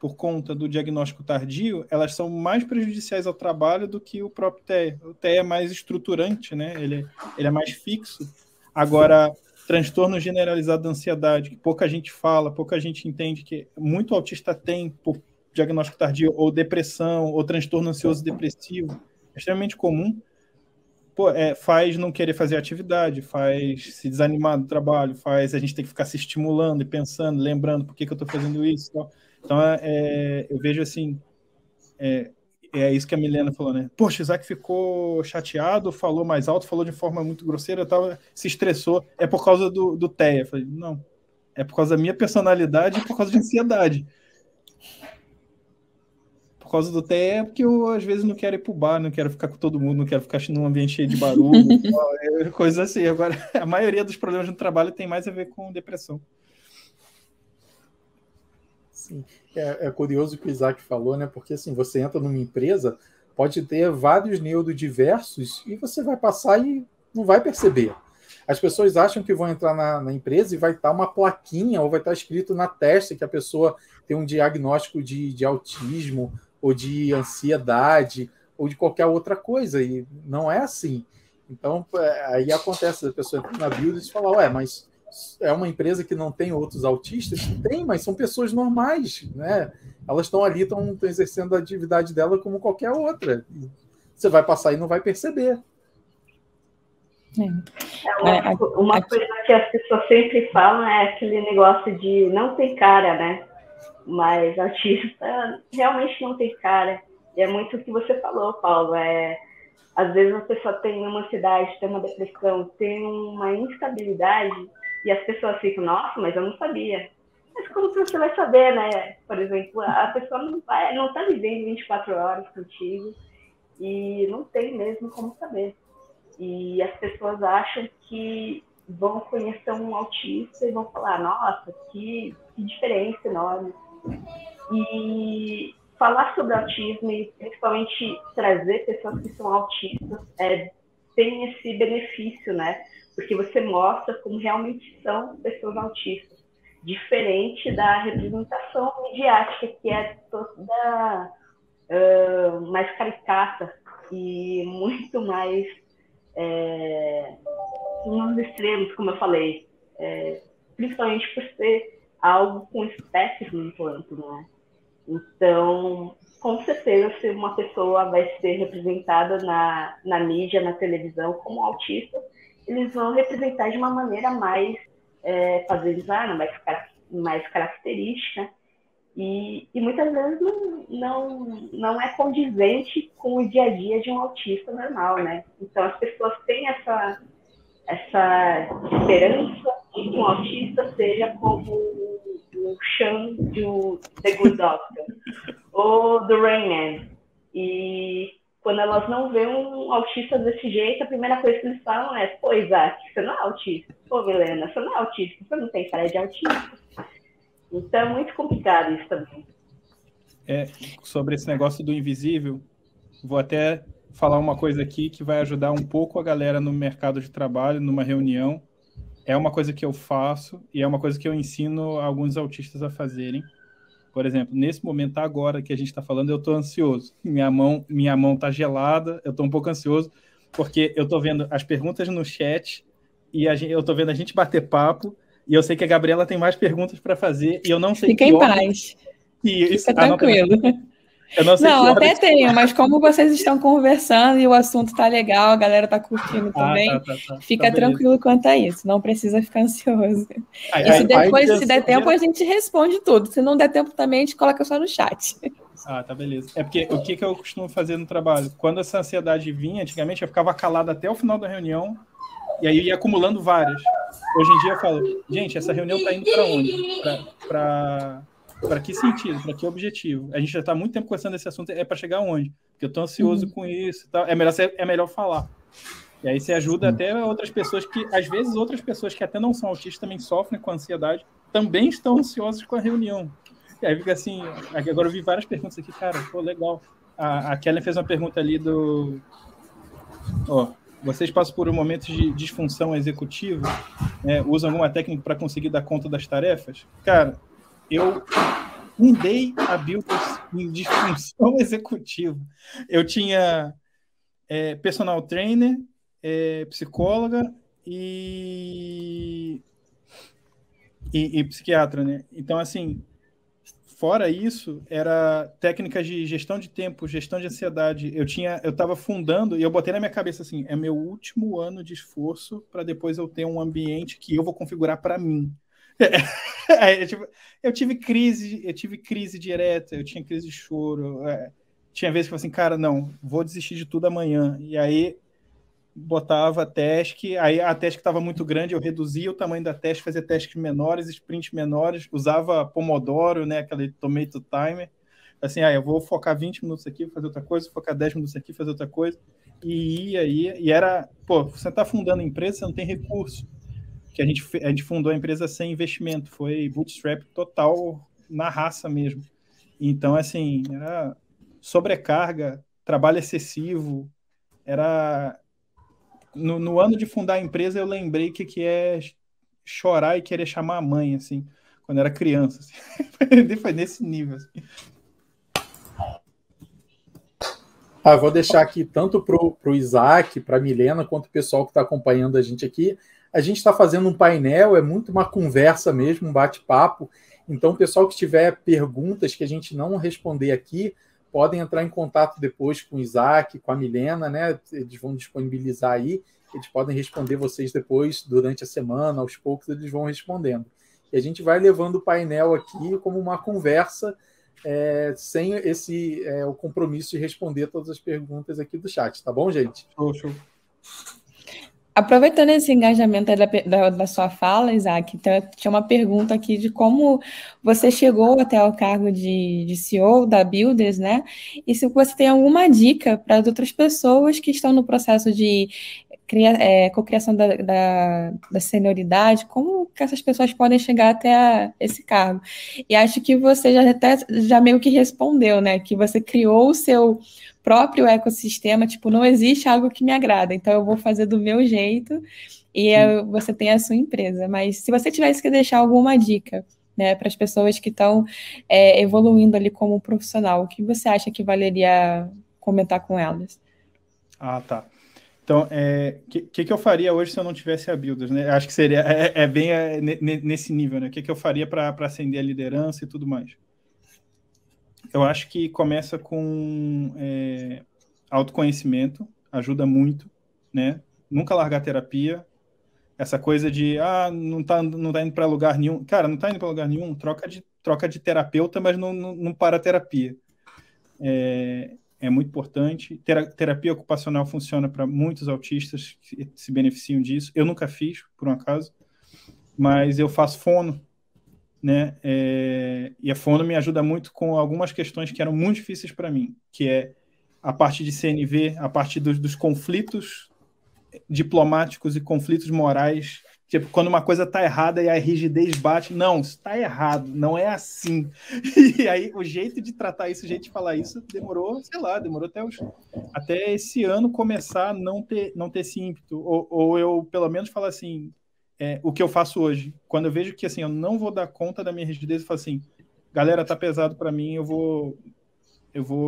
B: por conta do diagnóstico tardio, elas são mais prejudiciais ao trabalho do que o próprio TEA. O TEA é mais estruturante, né? Ele é mais fixo. Agora, transtorno generalizado da ansiedade, que pouca gente fala, pouca gente entende, que muito autista tem por diagnóstico tardio, ou depressão, ou transtorno ansioso depressivo, é extremamente comum. Faz não querer fazer atividade, faz se desanimar do trabalho, faz a gente ter que ficar se estimulando e pensando, lembrando por que eu estou fazendo isso. Tal. Então, eu vejo assim, é isso que a Milena falou, né? Poxa, o Isaac ficou chateado, falou mais alto, falou de forma muito grosseira, tal, se estressou, é por causa do TEA. Eu falei, não, é por causa da minha personalidade e por causa de ansiedade. Por causa do TEA é porque eu, às vezes, não quero ir pro bar, não quero ficar com todo mundo, não quero ficar num ambiente cheio de barulho, coisas assim. Agora, a maioria dos problemas no trabalho tem mais a ver com depressão.
D: Sim, é curioso o que o Isaac falou, né? Porque assim, você entra numa empresa, pode ter vários neurodiversos e você vai passar e não vai perceber. As pessoas acham que vão entrar na empresa e vai estar uma plaquinha ou vai estar escrito na testa que a pessoa tem um diagnóstico de autismo ou de ansiedade ou de qualquer outra coisa, e não é assim. Então, aí acontece, a pessoa entra na Builders e fala, ué, mas é uma empresa que não tem outros autistas? Tem, mas são pessoas normais, né? Elas estão ali, estão exercendo a atividade dela como qualquer outra. Você vai passar e não vai perceber.
C: Uma coisa que as pessoas sempre falam é aquele negócio de não tem cara, né? Mas autista realmente não tem cara. E é muito o que você falou, Paulo. Às vezes a pessoa tem uma ansiedade, tem uma depressão, tem uma instabilidade, e as pessoas ficam, nossa, mas eu não sabia. Mas como que você vai saber, né? Por exemplo, a pessoa não está vivendo 24 horas contigo e não tem mesmo como saber. E as pessoas acham que vão conhecer um autista e vão falar, nossa, que diferença enorme. E falar sobre autismo e principalmente trazer pessoas que são autistas tem esse benefício, né? Porque você mostra como realmente são pessoas autistas, diferente da representação midiática, que é toda mais caricata e muito mais nos extremos, como eu falei, principalmente por ser algo com espectro muito amplo, né? Então, com certeza, se uma pessoa vai ser representada na mídia, na televisão, como autista, eles vão representar de uma maneira mais padronizada, mais característica, e muitas vezes não é condizente com o dia a dia de um autista normal, né? Então, as pessoas têm essa esperança de que um autista seja como o Sean do The Good Doctor ou do Rain Man. E quando elas não veem um autista desse jeito, a primeira coisa que eles falam é: pô, Isaac, você não é autista. Pô, Milena, você não é autista, você não tem cara de autista. Então é muito complicado isso também.
B: Sobre esse negócio do invisível, vou até falar uma coisa aqui que vai ajudar um pouco a galera no mercado de trabalho, numa reunião. É uma coisa que eu faço e é uma coisa que eu ensino alguns autistas a fazerem. Por exemplo, nesse momento agora que a gente está falando, eu estou ansioso. Minha mão está gelada, eu estou um pouco ansioso, porque eu estou vendo as perguntas no chat e eu estou vendo a gente bater papo, e eu sei que a Gabriela tem mais perguntas para fazer, e eu não sei
A: Fica em paz. Fica tranquilo.
B: Eu não sei
A: não, até tenho, mas como vocês estão conversando e o assunto tá legal, a galera tá curtindo também, fica tranquilo quanto a isso, não precisa ficar ansioso. E se depois, se der tempo, a gente responde tudo. Se não der tempo também, a gente coloca só no chat.
B: Ah, tá, beleza. É porque o que eu costumo fazer no trabalho? Quando essa ansiedade vinha, antigamente eu ficava calado até o final da reunião, e aí eu ia acumulando várias. Hoje em dia eu falo, gente, essa reunião tá indo para onde? Para que sentido? Para que objetivo? A gente já está há muito tempo conversando desse assunto, é para chegar aonde? Porque eu estou ansioso com isso. Tá? É melhor falar. E aí você ajuda até outras pessoas que, às vezes, outras pessoas que até não são autistas também sofrem com ansiedade, também estão ansiosas com a reunião. E aí fica assim, agora eu vi várias perguntas aqui, cara, pô, legal. A Kellen fez uma pergunta ali do... vocês passam por um momento de disfunção executiva? Usam alguma técnica para conseguir dar conta das tarefas? Cara, eu fundei a Builders em disfunção executiva. Eu tinha personal trainer, psicóloga e psiquiatra, né? Então, assim, fora isso, era técnicas de gestão de tempo, gestão de ansiedade. Eu estava fundando e eu botei na minha cabeça assim, é meu último ano de esforço para depois eu ter um ambiente que eu vou configurar para mim. Eu tive crise direta, eu tinha crise de choro, tinha vezes que eu falei assim, cara, não, vou desistir de tudo amanhã, e aí botava task, aí a task estava muito grande, eu reduzia o tamanho da task, fazia tasks menores, sprints menores, usava Pomodoro, né, aquele tomato timer, assim, eu vou focar 20 minutos aqui, fazer outra coisa, focar 10 minutos aqui, fazer outra coisa, e era, você está fundando empresa, você não tem recurso, que a gente fundou a empresa sem investimento, foi bootstrap total, na raça mesmo. Então, assim, era sobrecarga, trabalho excessivo, era... No ano de fundar a empresa, eu lembrei que é chorar e querer chamar a mãe, assim, quando era criança. Assim. Foi nesse nível, assim.
D: Eu vou deixar aqui tanto para o Isaac, para a Milena, quanto o pessoal que está acompanhando a gente aqui. A gente está fazendo um painel, é muito uma conversa mesmo, um bate-papo. Então, o pessoal que tiver perguntas que a gente não responder aqui, podem entrar em contato depois com o Isaac, com a Milena, né? Eles vão disponibilizar aí, eles podem responder vocês depois, durante a semana, aos poucos eles vão respondendo. E a gente vai levando o painel aqui como uma conversa, sem o compromisso de responder todas as perguntas aqui do chat, tá bom, gente?
B: Show.
A: Aproveitando esse engajamento da sua fala, Isaac, então, tinha uma pergunta aqui de como você chegou até o cargo de CEO da Builders, né? E se você tem alguma dica para as outras pessoas que estão no processo de cocriação da senioridade, como que essas pessoas podem chegar até esse cargo? E acho que você já meio que respondeu, né? Que você criou o seu próprio ecossistema, tipo, não existe algo que me agrada, então eu vou fazer do meu jeito e você tem a sua empresa. Mas se você tivesse que deixar alguma dica, né, para as pessoas que estão evoluindo ali como profissional, o que você acha que valeria comentar com elas?
B: Tá. Então, que eu faria hoje se eu não tivesse a Builders, né? Acho que seria bem nesse nível, né? O que eu faria para ascender a liderança e tudo mais? Eu acho que começa com autoconhecimento, ajuda muito, né? Nunca largar a terapia. Essa coisa de, não tá indo para lugar nenhum. Cara, não tá indo para lugar nenhum, troca de terapeuta, mas não para a terapia. É muito importante. Terapia ocupacional funciona para muitos autistas que se beneficiam disso. Eu nunca fiz, por um acaso, mas eu faço fono, né? E a fono me ajuda muito com algumas questões que eram muito difíceis para mim, que é a parte de CNV, a parte dos conflitos diplomáticos e conflitos morais, tipo, quando uma coisa está errada e a rigidez bate, não, isso está errado, não é assim. E aí o jeito de tratar isso, o jeito de falar isso, demorou até esse ano começar a não ter esse ímpeto, ou eu pelo menos falar assim, o que eu faço hoje, quando eu vejo que assim, eu não vou dar conta da minha rigidez, eu falo assim, galera, tá pesado para mim, eu vou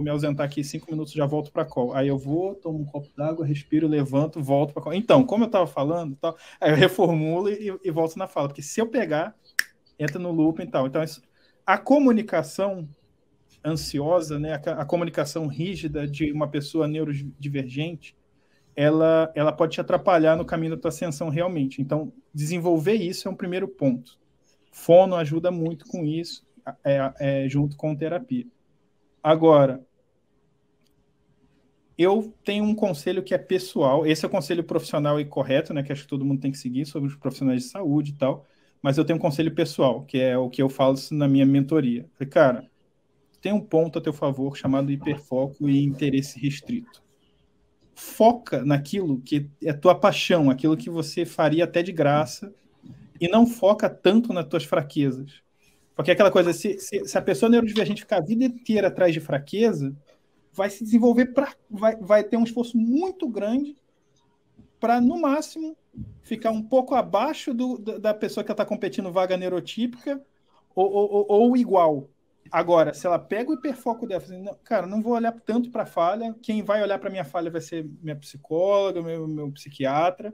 B: me ausentar aqui 5 minutos, já volto para call. Aí eu vou, tomo um copo d'água, respiro, levanto, volto para call. Então, como eu estava falando, tal, aí eu reformulo e volto na fala, porque se eu pegar, entra no loop e tal. Então, a comunicação ansiosa, né, a comunicação rígida de uma pessoa neurodivergente, ela pode te atrapalhar no caminho da tua ascensão realmente. Então, desenvolver isso é um primeiro ponto. Fono ajuda muito com isso, junto com terapia. Agora, eu tenho um conselho que é pessoal, esse é o conselho profissional e correto, né, que acho que todo mundo tem que seguir sobre os profissionais de saúde e tal, mas eu tenho um conselho pessoal, que é o que eu falo na minha mentoria. Falei, cara, tem um ponto a teu favor chamado hiperfoco e interesse restrito. Foca naquilo que é tua paixão, aquilo que você faria até de graça, e não foca tanto nas tuas fraquezas. Porque aquela coisa, se a pessoa neurodivergente ficar a vida inteira atrás de fraqueza, vai se desenvolver, vai ter um esforço muito grande para, no máximo, ficar um pouco abaixo da pessoa que está competindo vaga neurotípica ou igual. Agora, se ela pega o hiperfoco dela, assim, não, cara, não vou olhar tanto para a falha, quem vai olhar para a minha falha vai ser minha psicóloga, meu psiquiatra,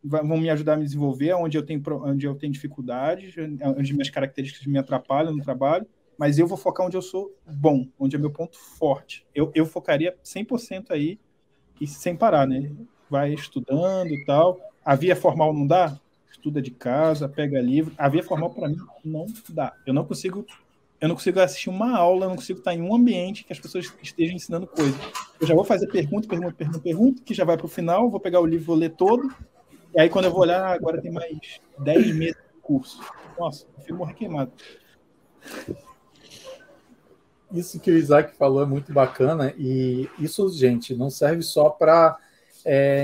B: vão me ajudar a me desenvolver, onde eu tenho dificuldades, onde minhas características me atrapalham no trabalho, mas eu vou focar onde eu sou bom, onde é meu ponto forte. Eu focaria 100% aí, e sem parar, né? Vai estudando e tal. A via formal não dá? Estuda de casa, pega livro. A via formal, para mim, não dá. Eu não consigo assistir uma aula, eu não consigo estar em um ambiente que as pessoas estejam ensinando coisa. Eu já vou fazer pergunta, que já vai para o final, vou pegar o livro, vou ler todo, e aí quando eu vou olhar, agora tem mais 10 meses de curso. Nossa, eu fico morrer queimado.
D: Isso que o Isaac falou é muito bacana, e isso, gente, não serve só para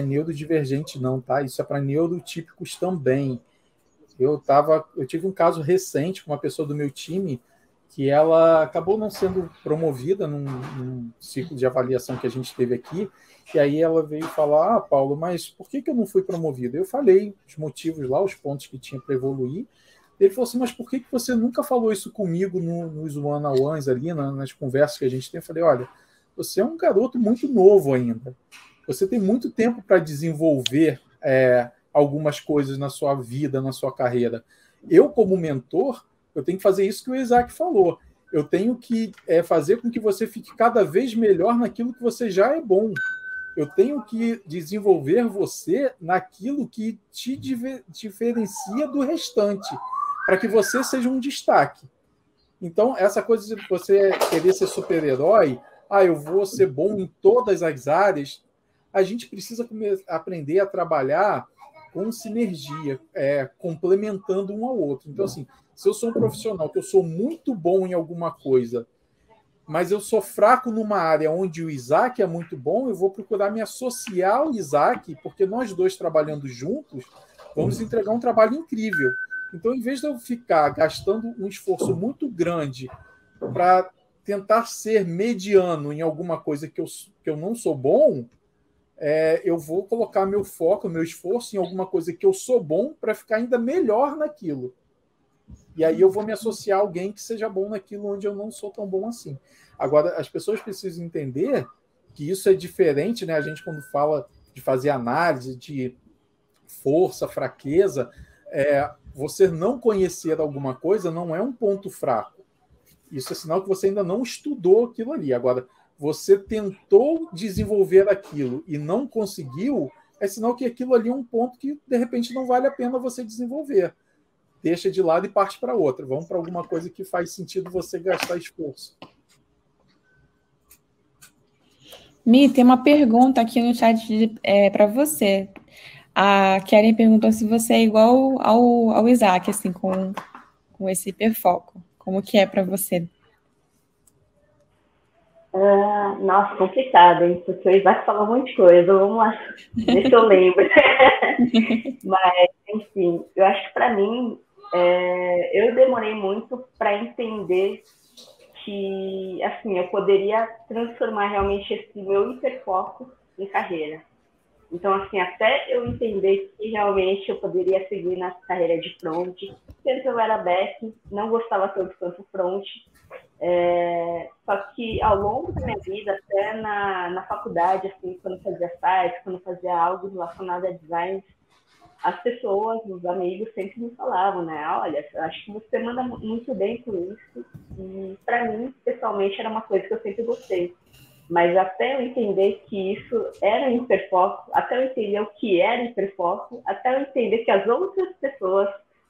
D: neurodivergente, não, tá? Isso é para neurotípicos também. Eu tive um caso recente com uma pessoa do meu time que ela acabou não sendo promovida num ciclo de avaliação que a gente teve aqui, e aí ela veio falar, Paulo, mas por que eu não fui promovido? Eu falei os motivos lá, os pontos que tinha para evoluir. Ele falou assim, mas por que você nunca falou isso comigo nos one-on-ones ali, nas conversas que a gente tem? Eu falei, olha, você é um garoto muito novo ainda. Você tem muito tempo para desenvolver algumas coisas na sua vida, na sua carreira. Eu, como mentor, eu tenho que fazer isso que o Isaac falou. Eu tenho que fazer com que você fique cada vez melhor naquilo que você já é bom. Eu tenho que desenvolver você naquilo que te diferencia do restante, para que você seja um destaque. Então, essa coisa de você querer ser super-herói, eu vou ser bom em todas as áreas, a gente precisa aprender a trabalhar com sinergia, complementando um ao outro. Então, assim, se eu sou um profissional que eu sou muito bom em alguma coisa, mas eu sou fraco numa área onde o Isaac é muito bom, eu vou procurar me associar ao Isaac, porque nós dois trabalhando juntos, vamos entregar um trabalho incrível. Então, em vez de eu ficar gastando um esforço muito grande para tentar ser mediano em alguma coisa que eu não sou bom, eu vou colocar meu foco, meu esforço em alguma coisa que eu sou bom para ficar ainda melhor naquilo. E aí eu vou me associar a alguém que seja bom naquilo onde eu não sou tão bom assim. Agora, as pessoas precisam entender que isso é diferente, né? A gente, quando fala de fazer análise de força, fraqueza, você não conhecer alguma coisa não é um ponto fraco. Isso é sinal que você ainda não estudou aquilo ali. Agora, você tentou desenvolver aquilo e não conseguiu, é sinal que aquilo ali é um ponto que, de repente, não vale a pena você desenvolver. Deixa de lado e parte para outra. Vamos para alguma coisa que faz sentido você gastar esforço.
A: Mi, tem uma pergunta aqui no chat para você. A Karen perguntou se você é igual ao Isaac, assim, com esse hiperfoco. Como que é para você?
C: Nossa, complicado, hein? Porque o Isaac falou um monte de coisa. Vamos lá, ver se eu lembro. Mas, enfim, eu acho que para mim, eu demorei muito para entender que, assim, eu poderia transformar realmente esse meu hiperfoco em carreira. Então, assim, até eu entender que realmente eu poderia seguir na carreira de front, sendo que eu era back, não gostava tanto quanto front, Só que ao longo da minha vida, até na faculdade, assim, quando eu fazia site, quando eu fazia algo relacionado a design, as pessoas, os amigos sempre me falavam, né? Olha, eu acho que você manda muito bem com isso. E para mim, pessoalmente, era uma coisa que eu sempre gostei. Mas até eu entender que isso era hiperfoco, até eu entender o que era hiperfoco, até eu entender que as outras pessoas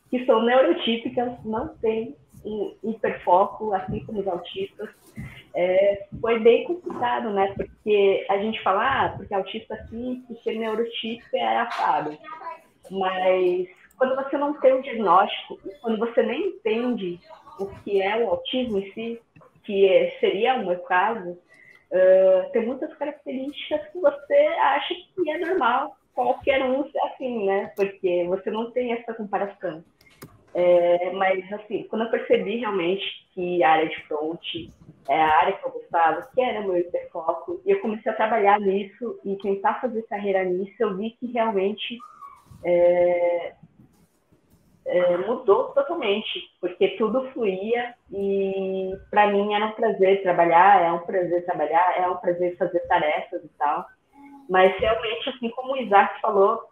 C: que são neurotípicas não têm um hiperfoco, assim como os autistas, foi bem complicado, né? Porque a gente fala, porque autista sim, porque neurotípico é afado. Mas quando você não tem um diagnóstico, quando você nem entende o que é o autismo em si, que seria o meu caso, tem muitas características que você acha que é normal, qualquer um ser assim, né? Porque você não tem essa comparação. Mas, assim, quando eu percebi realmente que a área de front é a área que eu gostava, que era meu hiperfoco, e eu comecei a trabalhar nisso e tentar fazer carreira nisso, eu vi que realmente mudou totalmente, porque tudo fluía e para mim era um prazer trabalhar, é um prazer fazer tarefas e tal. Mas realmente, assim como o Isaac falou,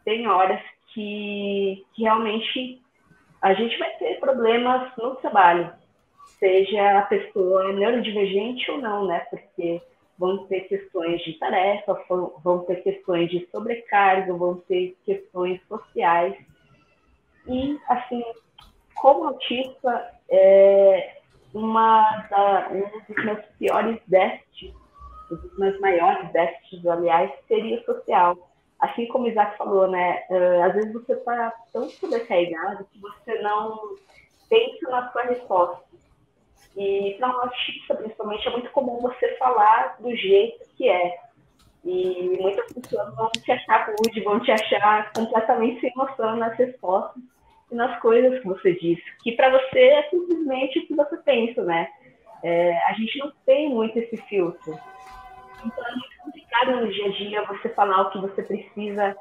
C: tem horas que realmente a gente vai ter problemas no trabalho, seja a pessoa neurodivergente ou não, né? Porque vão ter questões de tarefa, vão ter questões de sobrecarga, vão ter questões sociais. E, assim, como autista, um dos meus piores déficits, um dos meus maiores déficits, aliás, seria o social. Assim como o Isaac falou, né? Às vezes você está tão sobrecarregado que você não pensa na sua resposta. E para um autista, principalmente, é muito comum você falar do jeito que é. E muitas pessoas vão te achar rude, vão te achar completamente sem noção nas respostas e nas coisas que você diz. Que para você é simplesmente o que você pensa, né? A gente não tem muito esse filtro. Então é muito complicado no dia a dia você falar o que você precisa,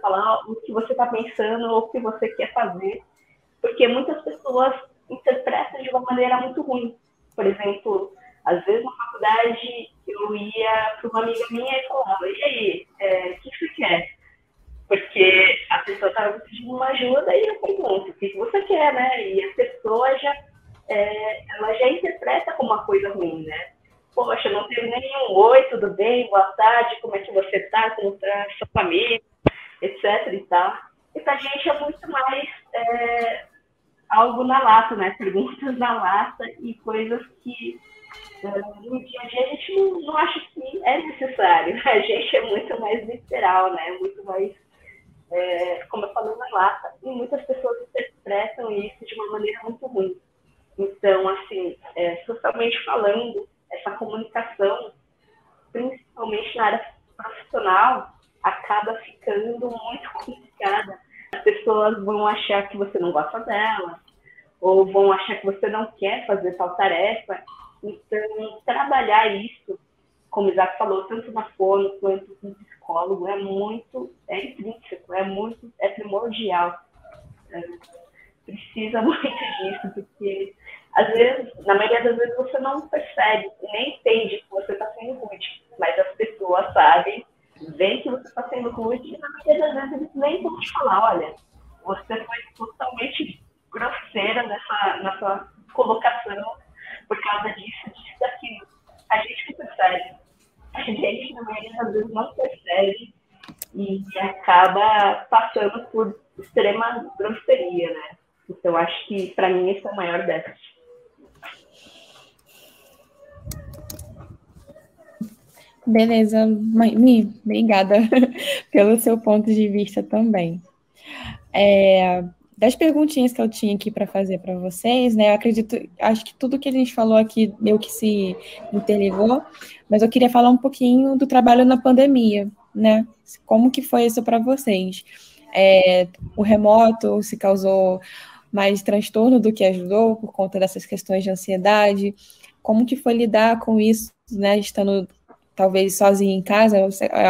C: falar, o que você está pensando ou o que você quer fazer, porque muitas pessoas interpretam de uma maneira muito ruim. Por exemplo, às vezes na faculdade eu ia para uma amiga minha e falava, e aí, o que você quer? Porque a pessoa estava pedindo uma ajuda e eu pergunto, o que você quer, né? E a pessoa ela já interpreta como uma coisa ruim, né? Poxa, não teve nenhum oi, tudo bem, boa tarde, como é que você está, como está a sua família, etc. e tal. E pra gente é muito mais algo na lata, né? Perguntas na lata e coisas que no dia a dia a gente não acha que é necessário. A gente é muito mais literal, né? Muito mais, como eu falei, na lata. E muitas pessoas interpretam isso de uma maneira muito ruim. Então, assim, socialmente falando, essa comunicação, principalmente na área profissional, acaba ficando muito complicada. As pessoas vão achar que você não gosta dela, ou vão achar que você não quer fazer tal tarefa. Então, trabalhar isso, como o Isaac falou, tanto na fono quanto com psicólogo, é intrínseco, é primordial. Precisa muito disso, porque às vezes, na maioria das vezes, você não percebe, nem entende que você está sendo rude, mas as pessoas sabem, veem que você está sendo rude, e na maioria das vezes eles nem vão te falar, olha, você foi totalmente grosseira na sua colocação por causa disso, daquilo. A gente não percebe. A gente, na maioria das vezes, não percebe e acaba passando por extrema grosseria, né? Então, acho que, para mim, esse é o maior déficit.
A: Beleza, Mi, obrigada pelo seu ponto de vista também. Das perguntinhas que eu tinha aqui para fazer para vocês, né? Acho que tudo que a gente falou aqui meio que se interligou, mas eu queria falar um pouquinho do trabalho na pandemia, né? Como que foi isso para vocês? O remoto se causou mais transtorno do que ajudou por conta dessas questões de ansiedade? Como que foi lidar com isso, né? Estando talvez sozinho em casa?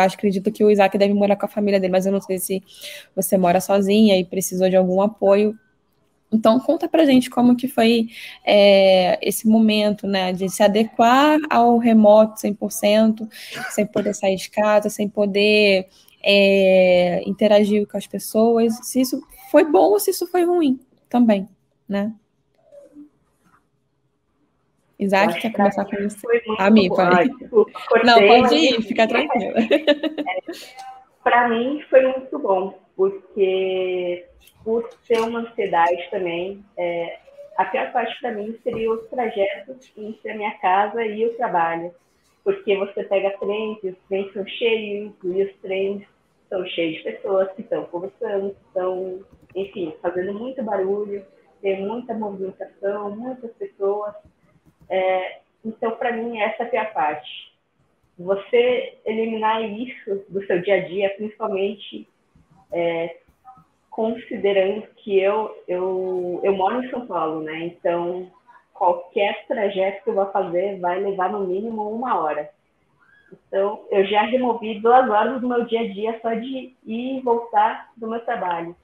A: Acredito que o Isaac deve morar com a família dele, mas eu não sei se você mora sozinha e precisou de algum apoio Então, conta pra gente como que foi esse momento, né, de se adequar ao remoto 100%, sem poder sair de casa, sem poder interagir com as pessoas, se isso foi bom ou se isso foi ruim também, né? Isaac, quer começar com você?
C: Mi, pode.
A: Não, pode ir, fica tranquila.
C: Para mim foi muito bom, porque por ter uma ansiedade também, a pior parte para mim seria os trajetos entre a minha casa e o trabalho, porque você pega trens, e os trens são cheios, e os trens são cheios de pessoas que estão conversando, estão, enfim, fazendo muito barulho, tem muita movimentação, muitas pessoas. Então, para mim, essa é a pior parte. Você eliminar isso do seu dia a dia, principalmente considerando que eu moro em São Paulo, né? Então, qualquer trajeto que eu vou fazer vai levar no mínimo 1 hora. Então, eu já removi 2 horas do meu dia a dia só de ir e voltar do meu trabalho.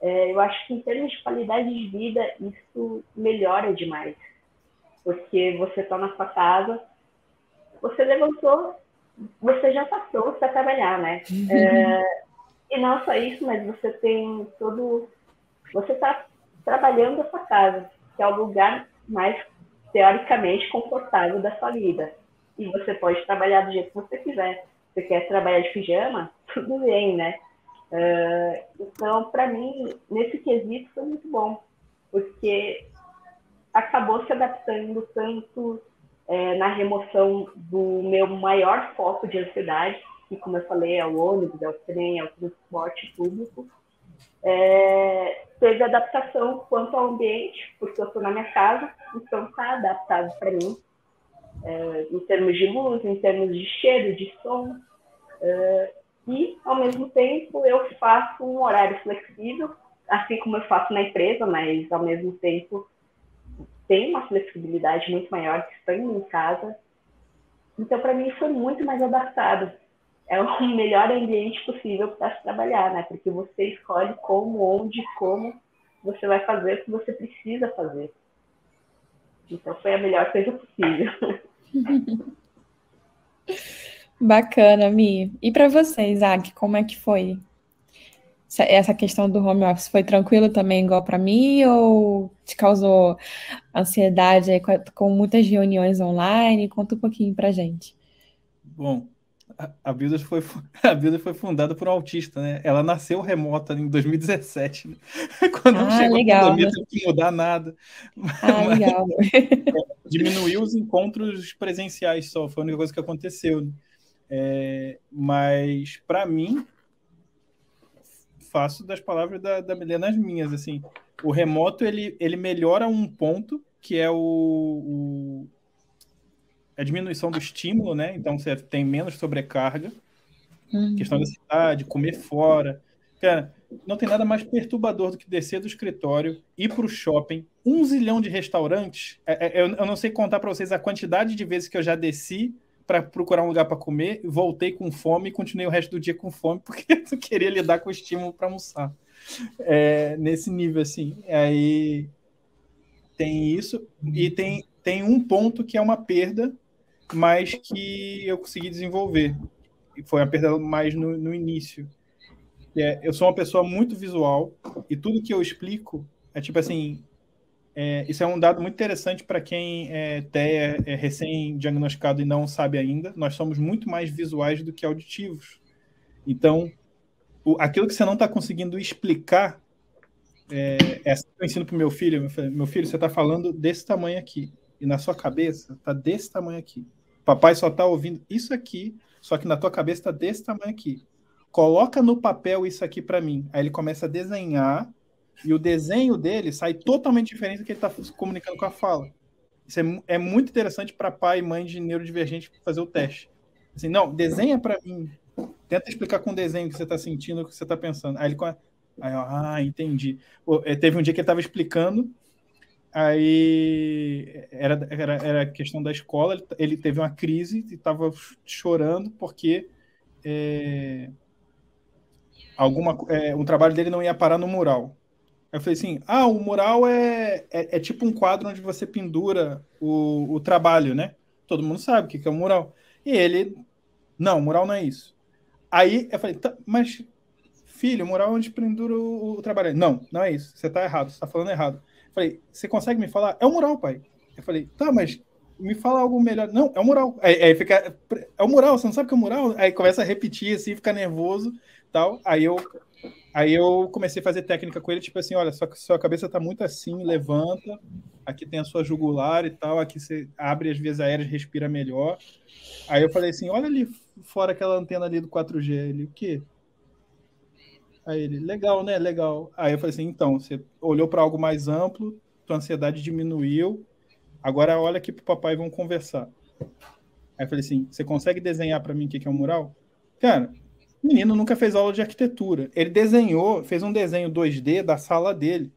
C: Eu acho que, em termos de qualidade de vida, isso melhora demais. Porque você está na sua casa, você levantou, você já passou para trabalhar, né? E não só isso, mas você tem você está trabalhando a sua casa, que é o lugar mais, teoricamente, confortável da sua vida. E você pode trabalhar do jeito que você quiser. Você quer trabalhar de pijama? Tudo bem, né? Então, para mim, nesse quesito foi muito bom, porque acabou se adaptando tanto na remoção do meu maior foco de ansiedade, que, como eu falei, é o ônibus, é o trem, é o transporte público. Teve adaptação quanto ao ambiente, porque eu estou na minha casa, então está adaptado para mim, em termos de luz, em termos de cheiro, de som. E, ao mesmo tempo, eu faço um horário flexível, assim como eu faço na empresa, mas, ao mesmo tempo, tem uma flexibilidade muito maior que estando em casa. Então, para mim, foi muito mais adaptado. É o melhor ambiente possível para se trabalhar, né? Porque você escolhe como, onde, como você vai fazer o que você precisa fazer. Então, foi a melhor coisa possível.
A: Bacana, Mi. E para você, Isaac, como é que foi? Essa questão do home office foi tranquilo também, igual para mim, ou te causou ansiedade aí com muitas reuniões online? Conta um pouquinho pra gente.
B: Bom, a Builders foi fundada por um autista, né? Ela nasceu remota em 2017, né? Quando chegou
A: legal,
B: a pandemia, não teve que mudar nada.
A: Legal.
B: Diminuiu os encontros presenciais só, foi a única coisa que aconteceu. Mas, para mim, faço das palavras da Milena as minhas, assim. O remoto, ele melhora um ponto, que é a diminuição do estímulo, né? Então, você tem menos sobrecarga. Questão da cidade, comer fora. Cara, não tem nada mais perturbador do que descer do escritório, ir para o shopping, 1 zilhão de restaurantes. Eu não sei contar para vocês a quantidade de vezes que eu já desci para procurar um lugar para comer, voltei com fome e continuei o resto do dia com fome, porque eu não queria lidar com o estímulo para almoçar. Nesse nível, assim. Aí tem isso, e tem um ponto que é uma perda, mas que eu consegui desenvolver. E foi uma perda mais no início. Eu sou uma pessoa muito visual, e tudo que eu explico é tipo assim... isso é um dado muito interessante para quem é recém-diagnosticado e não sabe ainda. Nós somos muito mais visuais do que auditivos. Então, aquilo que você não está conseguindo explicar, assim que eu ensino para o meu filho, você está falando desse tamanho aqui, e na sua cabeça está desse tamanho aqui. Papai só está ouvindo isso aqui, só que na tua cabeça está desse tamanho aqui. Coloca no papel isso aqui para mim. Aí ele começa a desenhar, e o desenho dele sai totalmente diferente do que ele está comunicando com a fala. Isso é muito interessante para pai e mãe de neurodivergente fazer o teste. Assim, não, desenha para mim. Tenta explicar com desenho o que você está sentindo, o que você está pensando. Aí ele entendi. Teve um dia que ele estava explicando, aí era questão da escola, ele teve uma crise e estava chorando porque um trabalho dele não ia parar no mural. Aí eu falei assim, o mural é tipo um quadro onde você pendura o trabalho, né? Todo mundo sabe o que é um mural. E ele, não, mural não é isso. Aí eu falei, tá, mas filho, mural é onde pendura o trabalho. Não, não é isso. Você tá errado, você tá falando errado. Eu falei, você consegue me falar? É um mural, pai. Eu falei, tá, mas me fala algo melhor. Não, é um mural. Aí fica, é um mural, você não sabe o que é um mural? Aí começa a repetir assim, fica nervoso, tal. Aí eu comecei a fazer técnica com ele, tipo assim, olha, sua cabeça tá muito assim, levanta, aqui tem a sua jugular e tal, aqui você abre as vias aéreas, respira melhor. Aí eu falei assim, olha ali fora aquela antena ali do 4G. Ele, o quê? Aí ele, legal, né? Legal. Aí eu falei assim, então, você olhou para algo mais amplo, tua ansiedade diminuiu, agora olha aqui pro papai e vamos conversar. Aí eu falei assim, você consegue desenhar para mim o que é um mural? Cara, o menino nunca fez aula de arquitetura. Ele desenhou, fez um desenho 2D da sala dele,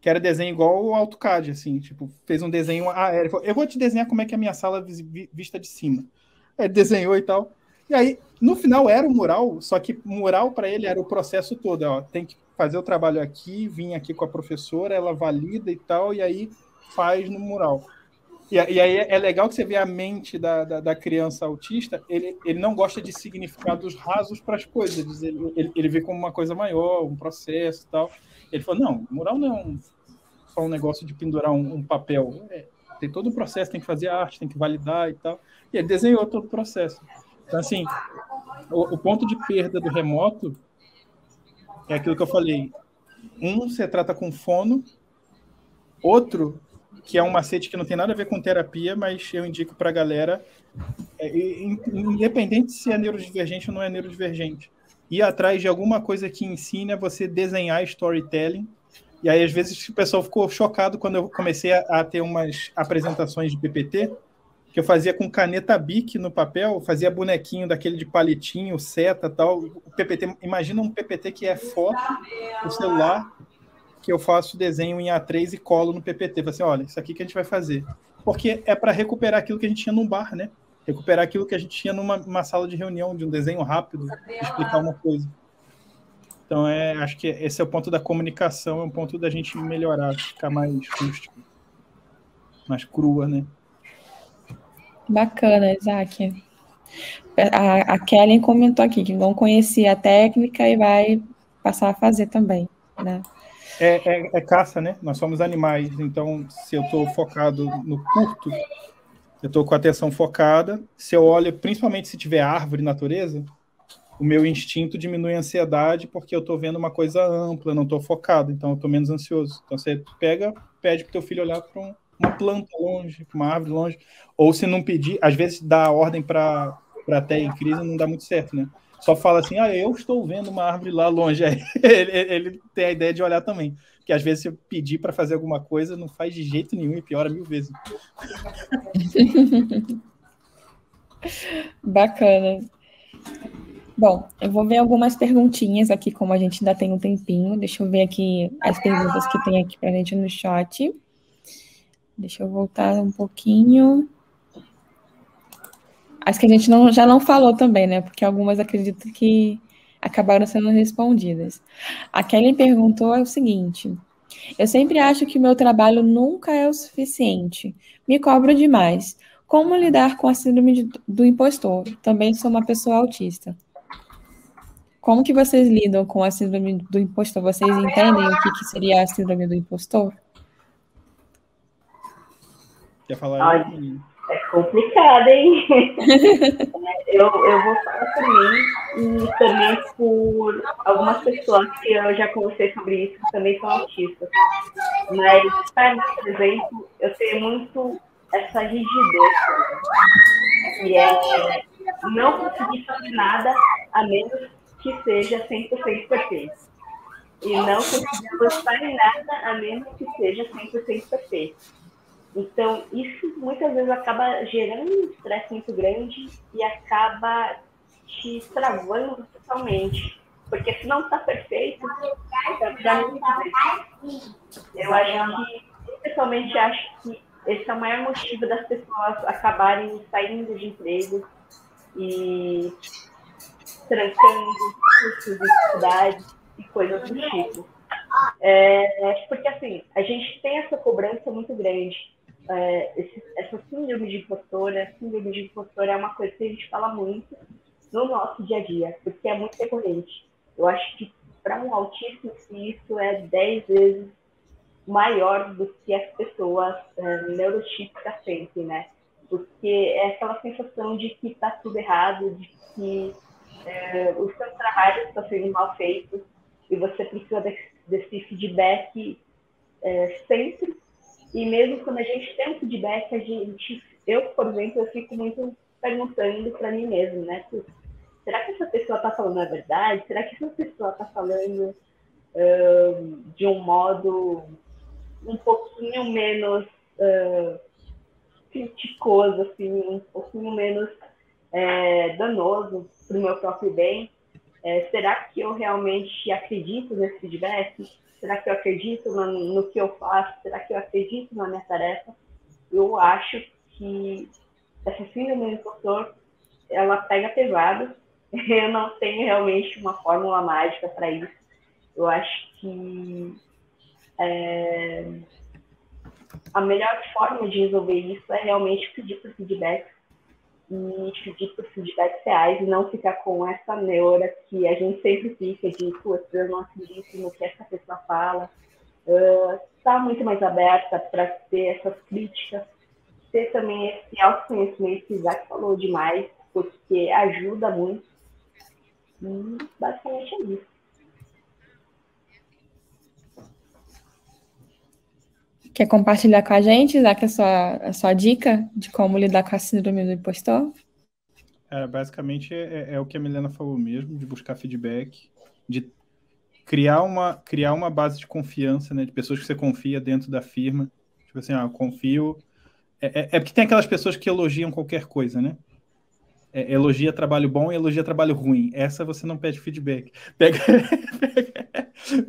B: que era desenho igual o AutoCAD, assim, tipo, fez um desenho aéreo. Ele falou, eu vou te desenhar como é que é a minha sala vista de cima. Aí ele desenhou e tal. E aí, no final, era um mural, só que mural para ele era o processo todo. Ó, tem que fazer o trabalho aqui, vir aqui com a professora, ela valida e tal, e aí faz no mural. E aí é legal que você vê a mente da criança autista, ele não gosta de significados rasos para as coisas, ele vê como uma coisa maior, um processo e tal. Ele falou, não, mural não é só um negócio de pendurar um papel. Tem todo um processo, tem que fazer arte, tem que validar e tal. E ele desenhou todo o processo. Então, assim, o ponto de perda do remoto é aquilo que eu falei. Você trata com fono, outro, que é um macete que não tem nada a ver com terapia, mas eu indico para a galera, independente se é neurodivergente ou não é neurodivergente, ir atrás de alguma coisa que ensine a você desenhar storytelling. E aí, às vezes, o pessoal ficou chocado quando eu comecei a ter umas apresentações de PPT, que eu fazia com caneta Bic no papel, fazia bonequinho daquele de palitinho, seta, tal. O PPT, imagina um PPT que é foto do celular, que eu faço desenho em A3 e colo no PPT. Falei assim, olha, isso aqui que a gente vai fazer. Porque é para recuperar aquilo que a gente tinha num bar, né? Recuperar aquilo que a gente tinha numa sala de reunião, de um desenho rápido, explicar uma coisa. Então, acho que esse é o ponto da comunicação, é um ponto da gente melhorar, ficar mais rústico, mais crua, né?
A: Bacana, Isaac. A Kellen comentou aqui que não conhecia a técnica e vai passar a fazer também, né?
B: É caça, né? Nós somos animais, então se eu estou focado no curto, eu estou com a atenção focada, se eu olho, principalmente se tiver árvore, natureza, o meu instinto diminui a ansiedade porque eu estou vendo uma coisa ampla, não estou focado, então eu estou menos ansioso. Então você pede para o teu filho olhar para uma planta longe, para uma árvore longe, ou se não pedir, às vezes dá ordem para até em crise não dá muito certo, né? Só fala assim, eu estou vendo uma árvore lá longe, aí ele tem a ideia de olhar também, porque às vezes se eu pedir para fazer alguma coisa não faz de jeito nenhum e piora 1000 vezes.
A: Bacana. Bom, eu vou ver algumas perguntinhas aqui, como a gente ainda tem um tempinho. Deixa eu ver aqui as perguntas que tem aqui para a gente no chat. Deixa eu voltar um pouquinho. As que a gente já não falou também, né? Porque algumas acredito que acabaram sendo respondidas. A Kelly perguntou o seguinte: eu sempre acho que o meu trabalho nunca é o suficiente. Me cobro demais. Como lidar com a síndrome do impostor? Também sou uma pessoa autista. Como que vocês lidam com a síndrome do impostor? Vocês entendem o que seria a síndrome do impostor?
B: Quer falar?
C: Olha, é complicado, hein? eu vou falar por mim e também por algumas pessoas que eu já conversei sobre isso, que também são autistas. Mas, para mim, por exemplo, eu tenho muito essa rigidez, que é não conseguir fazer nada a menos que seja 100% perfeito. E não conseguir gostar em nada a menos que seja 100% perfeito. Então, isso muitas vezes acaba gerando um estresse muito grande e acaba te travando totalmente. Porque se não está perfeito, já não está perfeito. Eu acho que, eu pessoalmente acho que esse é o maior motivo das pessoas acabarem saindo de emprego e trancando cursos, dificuldades e coisas do tipo. Porque, assim, a gente tem essa cobrança muito grande. Essa síndrome de impostora é uma coisa que a gente fala muito no nosso dia a dia, porque é muito recorrente. Eu acho que para um autista, isso é 10 vezes maior do que as pessoas neurotípicas sentem, né? Porque é aquela sensação de que está tudo errado, de que o seu trabalho está sendo mal feito e você precisa desse feedback sempre. E mesmo quando a gente tem um feedback, eu, por exemplo, eu fico muito perguntando para mim mesmo, né? Será que essa pessoa está falando a verdade? Será que essa pessoa está falando de um modo um pouquinho menos criticoso, assim, um pouquinho menos danoso para o meu próprio bem? Será que eu realmente acredito nesse feedback? Será que eu acredito no que eu faço? Será que eu acredito na minha tarefa? Eu acho que essa síndrome do impostor, ela pega pesado. Eu não tenho realmente uma fórmula mágica para isso. Eu acho que a melhor forma de resolver isso é realmente pedir por feedback e pedir por feedbacks reais e não ficar com essa neura que a gente sempre fica de, putz, eu não acredito no que essa pessoa fala. Está muito mais aberta para ter essas críticas, ter também esse autoconhecimento que o Isaac falou demais, porque ajuda muito. E basicamente é isso.
A: Quer compartilhar com a gente, Isaac, a sua dica de como lidar com a síndrome do impostor?
B: Basicamente é o que a Milena falou mesmo, de buscar feedback, de criar uma base de confiança, né, de pessoas que você confia dentro da firma. Tipo assim, eu confio... porque tem aquelas pessoas que elogiam qualquer coisa, né? Elogia trabalho bom e elogia trabalho ruim. Essa você não pede feedback.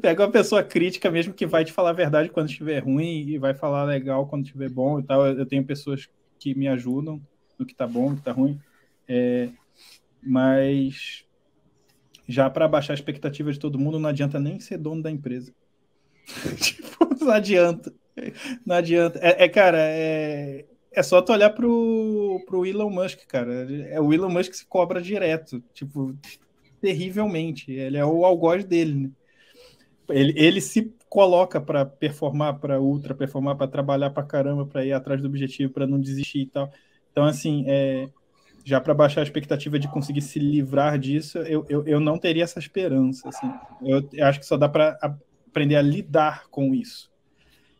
B: Pega uma pessoa crítica mesmo que vai te falar a verdade quando estiver ruim e vai falar legal quando estiver bom e tal. Eu tenho pessoas que me ajudam no que tá bom, no que tá ruim. Mas já para baixar a expectativa de todo mundo, não adianta nem ser dono da empresa. Tipo, não adianta. Não adianta. Cara, é só tu olhar pro Elon Musk, cara. O Elon Musk se cobra direto, tipo, terrivelmente. Ele é o algoz dele, né? Ele se coloca para performar, para ultra performar, para trabalhar para caramba, para ir atrás do objetivo, para não desistir e tal. Então, assim, já para baixar a expectativa de conseguir se livrar disso, eu não teria essa esperança. Assim. Eu acho que só dá para aprender a lidar com isso.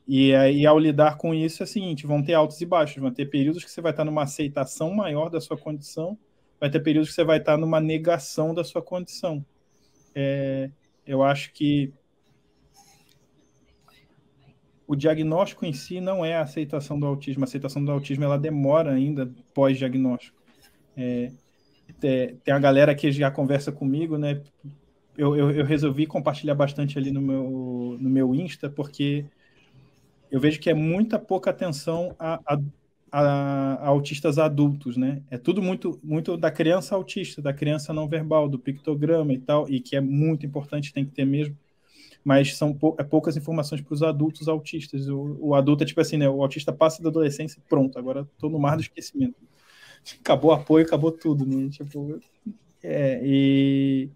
B: E aí, ao lidar com isso, é o seguinte, vão ter altos e baixos, vão ter períodos que você vai estar numa aceitação maior da sua condição, vai ter períodos que você vai estar numa negação da sua condição. Eu acho que o diagnóstico em si não é a aceitação do autismo. A aceitação do autismo, ela demora ainda pós-diagnóstico. Tem a galera que já conversa comigo, né? Eu resolvi compartilhar bastante ali no meu Insta, porque eu vejo que é muita pouca atenção a autistas adultos, né? É tudo muito, muito da criança autista, da criança não verbal, do pictograma e tal, e que é muito importante, tem que ter mesmo, mas são poucas informações para os adultos autistas. O adulto é tipo assim, né? O autista passa da adolescência e pronto, agora estou no mar do esquecimento. Acabou o apoio, acabou tudo, né? Tipo, e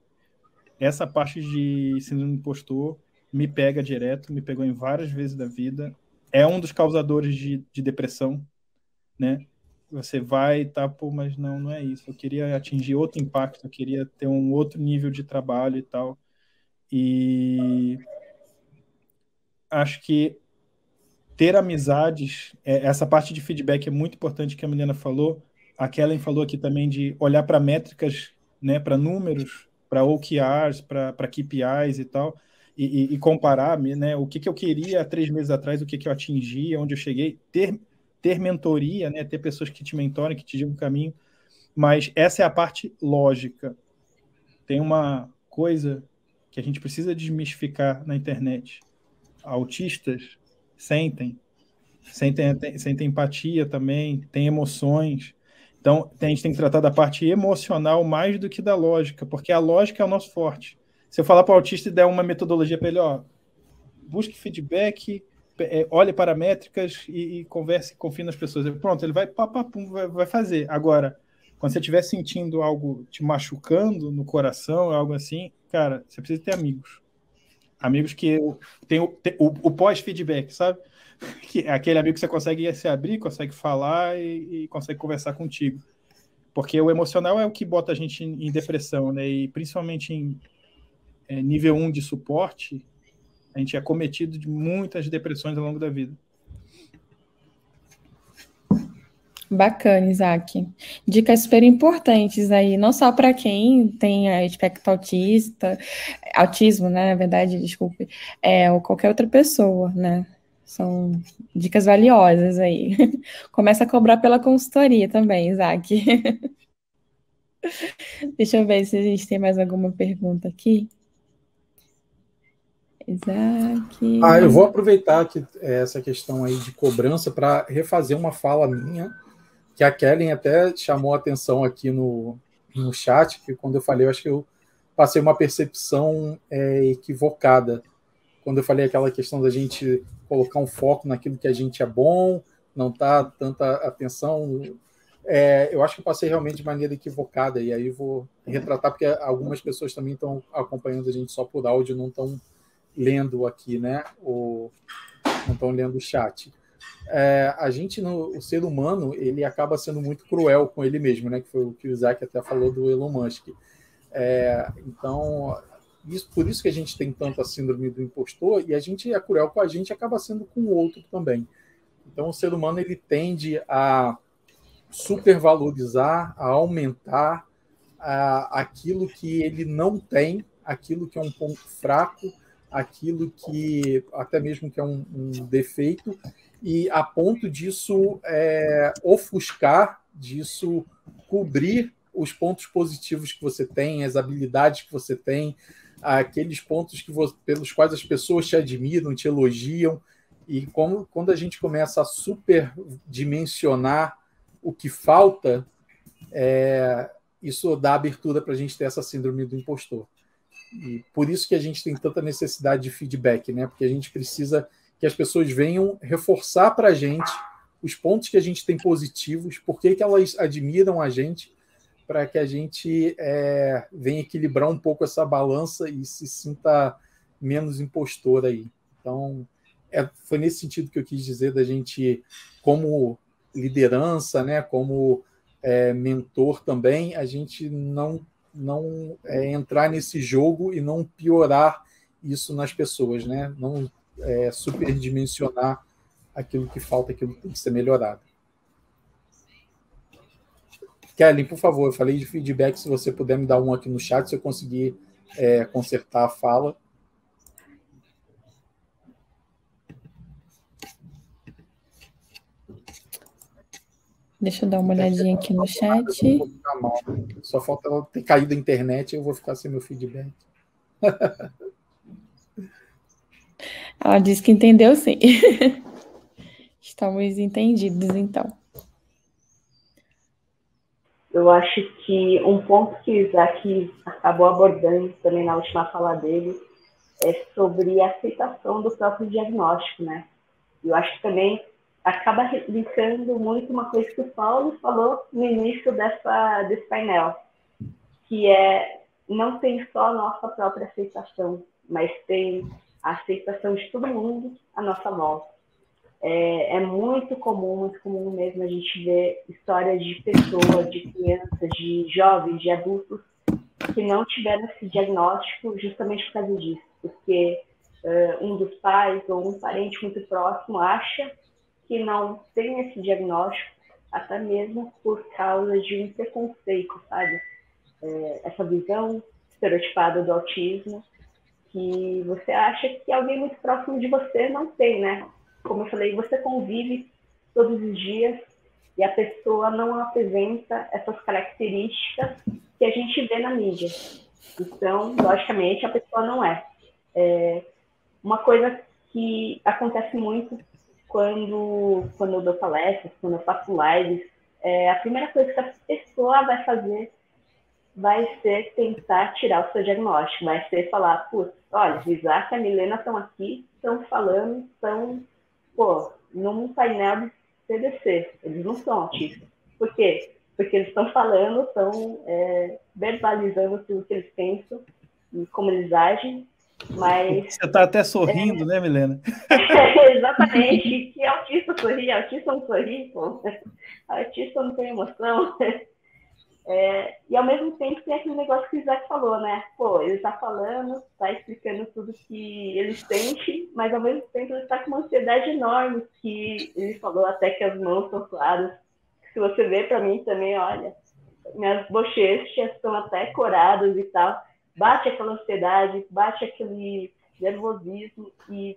B: essa parte de síndrome do impostor me pega direto, me pegou em várias vezes da vida. É um dos causadores de depressão, né? Você vai, pô, mas não é isso. Eu queria atingir outro impacto, eu queria ter um outro nível de trabalho e tal. E acho que ter amizades, essa parte de feedback é muito importante que a Milena falou. A Kellen falou aqui também de olhar para métricas, né, para números, para OKRs, para KPIs e tal, e comparar, né, o que eu queria há 3 meses atrás, o que eu atingi, onde eu cheguei, ter mentoria, né, ter pessoas que te mentorem, que te digam o caminho, mas essa é a parte lógica. Tem uma coisa que a gente precisa desmistificar na internet. Autistas sentem empatia também, tem emoções. Então, a gente tem que tratar da parte emocional mais do que da lógica, porque a lógica é o nosso forte. Se eu falar para o autista e der uma metodologia para ele, busque feedback, olhe para métricas e converse, confie nas pessoas. Pronto, ele vai, vai fazer. Agora, quando você estiver sentindo algo te machucando no coração, algo assim, cara, você precisa ter amigos. Amigos que tem o pós-feedback, sabe? Que é aquele amigo que você consegue se abrir, consegue falar e consegue conversar contigo. Porque o emocional é o que bota a gente em depressão, né? E principalmente em nível 1 de suporte, a gente é cometido de muitas depressões ao longo da vida.
A: Bacana, Isaac. Dicas super importantes aí, não só para quem tem aspecto autismo, né? Na verdade, desculpe, ou qualquer outra pessoa, né? São dicas valiosas aí. Começa a cobrar pela consultoria também, Isaac. Deixa eu ver se a gente tem mais alguma pergunta aqui. Isaac.
D: Eu vou aproveitar que essa questão aí de cobrança para refazer uma fala minha, que a Kellen até chamou a atenção aqui no chat, que quando eu falei, eu acho que eu passei uma percepção equivocada. Quando eu falei aquela questão da gente colocar um foco naquilo que a gente é bom, não tá tanta atenção, eu acho que eu passei realmente de maneira equivocada, e aí vou retratar, porque algumas pessoas também estão acompanhando a gente só por áudio, não estão lendo aqui, né? Não estão lendo o chat. A gente, o ser humano, ele acaba sendo muito cruel com ele mesmo, né? Que foi o que o Isaac até falou do Elon Musk. Então, por isso que a gente tem tanta síndrome do impostor, e a gente é cruel com a gente, acaba sendo com o outro também. Então, o ser humano, ele tende a supervalorizar, a aumentar aquilo que ele não tem, aquilo que é um ponto fraco, aquilo que até mesmo que é um defeito, e a ponto disso ofuscar, disso cobrir os pontos positivos que você tem, as habilidades que você tem, aqueles pontos pelos quais as pessoas te admiram, te elogiam, e quando a gente começa a superdimensionar o que falta, isso dá abertura para a gente ter essa síndrome do impostor. E por isso que a gente tem tanta necessidade de feedback, né? Porque a gente precisa que as pessoas venham reforçar para a gente os pontos que a gente tem positivos, por que elas admiram a gente, para que a gente venha equilibrar um pouco essa balança e se sinta menos impostor aí. Então, foi nesse sentido que eu quis dizer da gente, como liderança, né? Como mentor também, a gente não entrar nesse jogo e não piorar isso nas pessoas, né? Não superdimensionar aquilo que falta, aquilo que tem que ser melhorado. Kelly, por favor, eu falei de feedback, se você puder me dar um aqui no chat, se eu conseguir consertar a fala.
A: Deixa eu dar uma olhadinha aqui no chat.
D: Só falta ela ter caído a internet e eu vou ficar sem meu feedback.
A: Ela disse que entendeu, sim. Estamos entendidos, então.
C: Eu acho que um ponto que o Isaac acabou abordando também na última fala dele é sobre a aceitação do próprio diagnóstico, né? Eu acho que também acaba linkando muito uma coisa que o Paulo falou no início desse painel, que não tem só a nossa própria aceitação, mas tem a aceitação de todo mundo à nossa volta. É muito comum mesmo a gente ver histórias de pessoas, de crianças, de jovens, de adultos que não tiveram esse diagnóstico justamente por causa disso, porque um dos pais ou um parente muito próximo acha que não tem esse diagnóstico, até mesmo por causa de um preconceito, sabe? Essa visão estereotipada do autismo, que você acha que alguém muito próximo de você não tem, né? Como eu falei, você convive todos os dias e a pessoa não apresenta essas características que a gente vê na mídia. Então, logicamente, a pessoa não é. Uma coisa que acontece muito quando eu dou palestras, quando eu faço lives, a primeira coisa que a pessoa vai fazer vai ser tentar tirar o seu diagnóstico, vai ser falar, putz, olha, o Isaac e a Milena estão aqui estão falando estão, num painel de CDC. Eles não são autistas. Por quê? Porque eles estão falando, estão verbalizando tudo que eles pensam e como eles agem, mas...
B: Você está até sorrindo, né, Milena?
C: Exatamente. Que autista sorri? Autista não sorri, pô. Autista não tem emoção. E ao mesmo tempo tem aquele negócio que o Isaac falou, né? Ele está falando, está explicando tudo que ele sente, mas ao mesmo tempo ele está com uma ansiedade enorme, que ele falou até que as mãos estão suadas. Se você vê para mim também, olha, minhas bochechas estão até coradas e tal. Bate aquela ansiedade, bate aquele nervosismo e,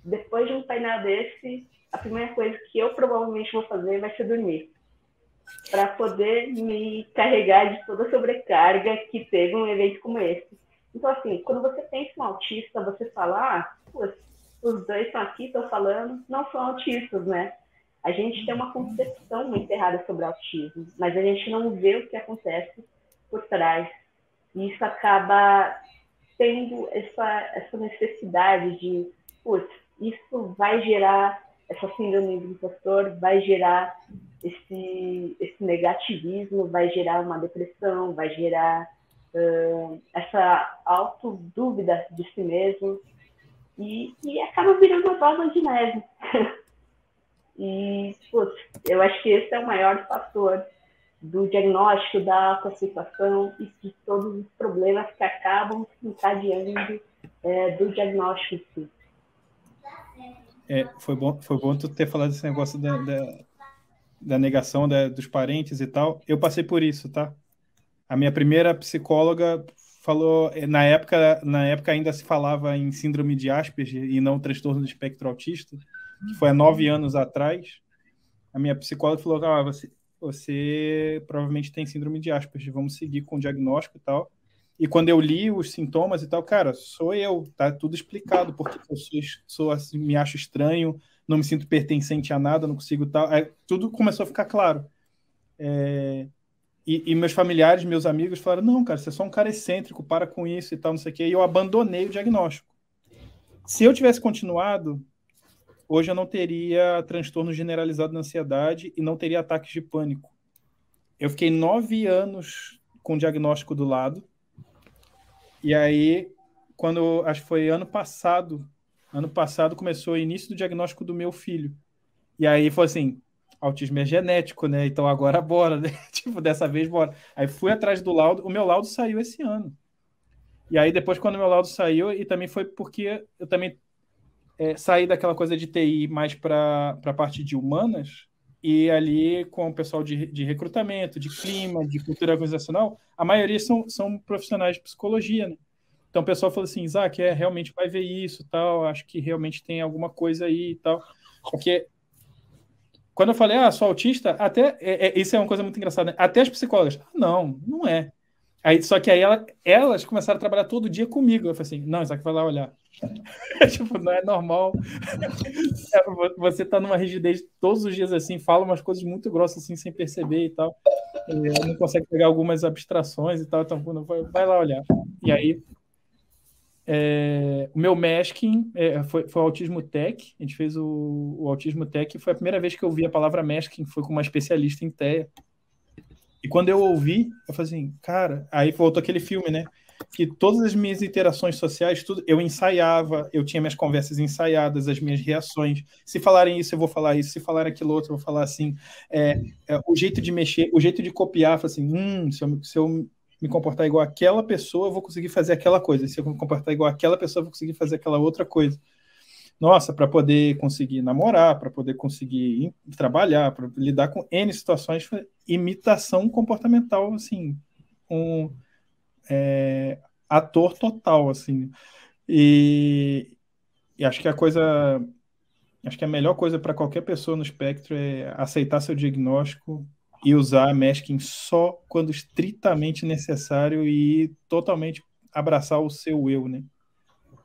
C: depois de um painel desse, a primeira coisa que eu provavelmente vou fazer vai ser dormir, para poder me carregar de toda a sobrecarga que teve um evento como esse. Então, assim, quando você pensa em um autista, você fala, os dois estão aqui, estão falando, não são autistas, né? A gente tem uma concepção muito errada sobre autismo, mas a gente não vê o que acontece por trás. E isso acaba tendo essa necessidade de, isso vai gerar essa síndrome do impostor, vai gerar esse negativismo, vai gerar uma depressão, vai gerar essa autodúvida de si mesmo e acaba virando uma bola de neve. E, eu acho que esse é o maior fator do diagnóstico, da classificação e de todos os problemas que acabam se encadeando do diagnóstico em si.
B: Foi bom tu ter falado esse negócio da negação dos parentes e tal. Eu passei por isso, tá? A minha primeira psicóloga falou, na época ainda se falava em síndrome de Asperger e não transtorno do espectro autista, que foi há 9 anos atrás. A minha psicóloga falou, você provavelmente tem síndrome de Asperger, vamos seguir com o diagnóstico e tal. E quando eu li os sintomas e tal, cara, sou eu, tá tudo explicado, porque eu sou assim, me acho estranho, não me sinto pertencente a nada, não consigo tal. Tudo começou a ficar claro. E meus familiares, meus amigos falaram, não, cara, você é só um cara excêntrico, para com isso e tal, não sei o quê. E eu abandonei o diagnóstico. Se eu tivesse continuado, hoje eu não teria transtorno generalizado de ansiedade e não teria ataques de pânico. Eu fiquei 9 anos com o diagnóstico do lado. E aí, acho que foi ano passado começou o início do diagnóstico do meu filho. E aí foi assim, autismo é genético, né? Então agora bora, né? Tipo, dessa vez bora. Aí fui atrás do laudo, o meu laudo saiu esse ano. E aí depois, quando o meu laudo saiu, e também foi porque eu também saí daquela coisa de TI mais para a parte de humanas, e ali com o pessoal de recrutamento, de clima, de cultura organizacional, a maioria são profissionais de psicologia, né? Então o pessoal falou assim, Isaac, realmente vai ver isso, tal, acho que realmente tem alguma coisa aí e tal. Porque quando eu falei, sou autista, até, isso é uma coisa muito engraçada, né? Até as psicólogas, não é. Só que aí elas começaram a trabalhar todo dia comigo. Eu falei assim, não, Isaac, vai lá olhar. Tipo, não é normal. Você tá numa rigidez todos os dias assim, fala umas coisas muito grossas assim, sem perceber e tal. E não consegue pegar algumas abstrações e tal. Então, vai lá olhar. E aí, o meu masking foi o Autismo Tech. A gente fez o Autismo Tech. Foi a primeira vez que eu ouvi a palavra masking. Foi com uma especialista em TEA. E quando eu ouvi, eu falei assim, cara... Aí voltou aquele filme, né? Que todas as minhas interações sociais, tudo, eu ensaiava, eu tinha minhas conversas ensaiadas, as minhas reações. Se falarem isso, eu vou falar isso. Se falarem aquilo outro, eu vou falar assim. O jeito de mexer, o jeito de copiar, assim, se eu me comportar igual aquela pessoa, eu vou conseguir fazer aquela coisa. Se eu me comportar igual aquela pessoa, eu vou conseguir fazer aquela outra coisa. Nossa, para poder conseguir namorar, para poder conseguir trabalhar, para lidar com N situações, imitação comportamental, assim, ator total, assim. E acho que a melhor coisa para qualquer pessoa no espectro é aceitar seu diagnóstico e usar a masking só quando estritamente necessário e totalmente abraçar o seu eu, né?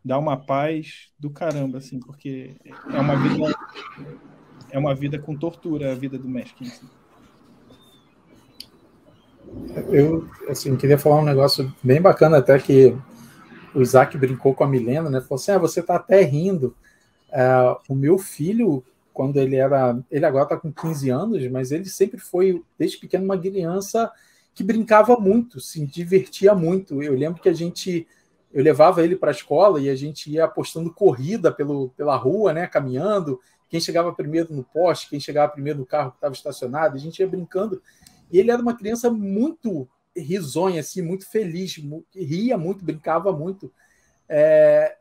B: Dá uma paz do caramba, assim, porque é uma vida com tortura, a vida do masking. Assim.
D: Eu, assim, queria falar um negócio bem bacana até que o Isaac brincou com a Milena, né? Falou assim, você está até rindo. O meu filho, quando ele agora está com 15 anos, mas ele sempre foi, desde pequeno, uma criança que brincava muito, se divertia muito. Eu lembro que eu levava ele para a escola e a gente ia apostando corrida pela rua, né? Caminhando, quem chegava primeiro no poste, quem chegava primeiro no carro que estava estacionado, a gente ia brincando. E ele era uma criança muito risonha, assim, muito feliz, ria muito, brincava muito.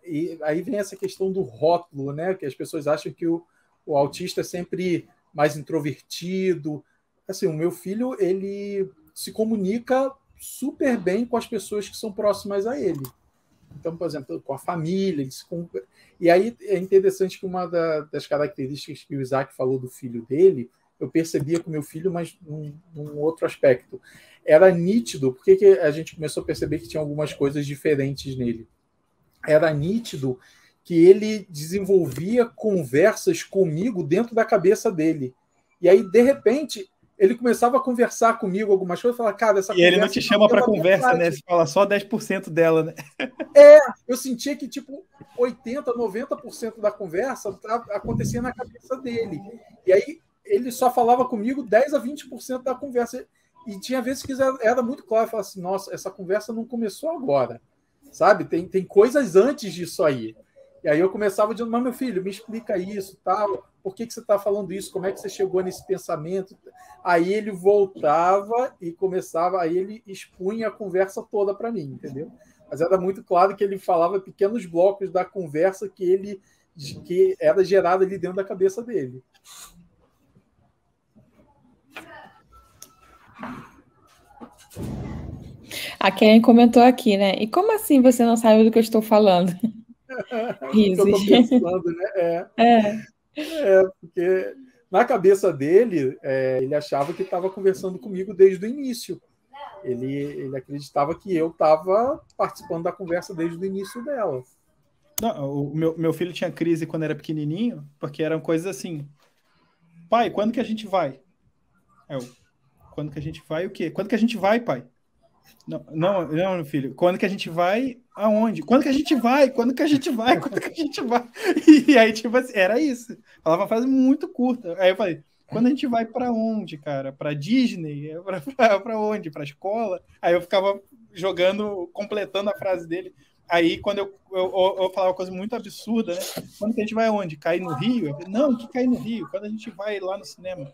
D: E aí vem essa questão do rótulo, né? Que as pessoas acham que o autista é sempre mais introvertido. Assim, o meu filho, ele se comunica super bem com as pessoas que são próximas a ele. Então, por exemplo, com a família. E aí é interessante que uma das características que o Isaac falou do filho dele, eu percebia com o meu filho, mas num outro aspecto. Era nítido, porque que a gente começou a perceber que tinha algumas coisas diferentes nele. Era nítido que ele desenvolvia conversas comigo dentro da cabeça dele. E aí, de repente, ele começava a conversar comigo algumas coisas e falava, cara, essa
B: conversa... E ele não te chama para conversa, né? Você fala só 10% dela, né?
D: Eu sentia que, 80%, 90% da conversa acontecia na cabeça dele. E aí, ele só falava comigo 10% a 20% da conversa. E tinha vezes que era muito claro, eu falava assim, nossa, essa conversa não começou agora, sabe? Tem coisas antes disso aí. E aí eu começava dizendo, mas meu filho, me explica isso, tal, por que você está falando isso, como é que você chegou nesse pensamento? Aí ele voltava e começava, aí ele expunha a conversa toda para mim, entendeu? Mas era muito claro que ele falava pequenos blocos da conversa que era gerada ali dentro da cabeça dele.
A: A Karen comentou aqui, né? E como assim você não sabe do que eu estou falando?
D: Risos. Eu estou pensando, né? Porque na cabeça dele, ele achava que estava conversando comigo desde o início. Ele acreditava que eu estava participando da conversa desde o início dela.
B: Não, o meu filho tinha crise quando era pequenininho, porque eram coisas assim. Pai, quando que a gente vai? Quando que a gente vai o quê? Quando que a gente vai, pai? Não, meu filho. Quando que a gente vai? Aonde? Quando que a gente vai? Quando que a gente vai? Quando que a gente vai? E aí, assim, era isso. Falava uma frase muito curta. Aí eu falei, quando a gente vai para onde, cara? Para Disney? Para onde? Para escola? Aí eu ficava jogando, completando a frase dele. Aí, quando eu falava uma coisa muito absurda, né? Quando que a gente vai aonde? Cair no Rio? Eu falei, não, que cair no Rio? Quando a gente vai lá no cinema?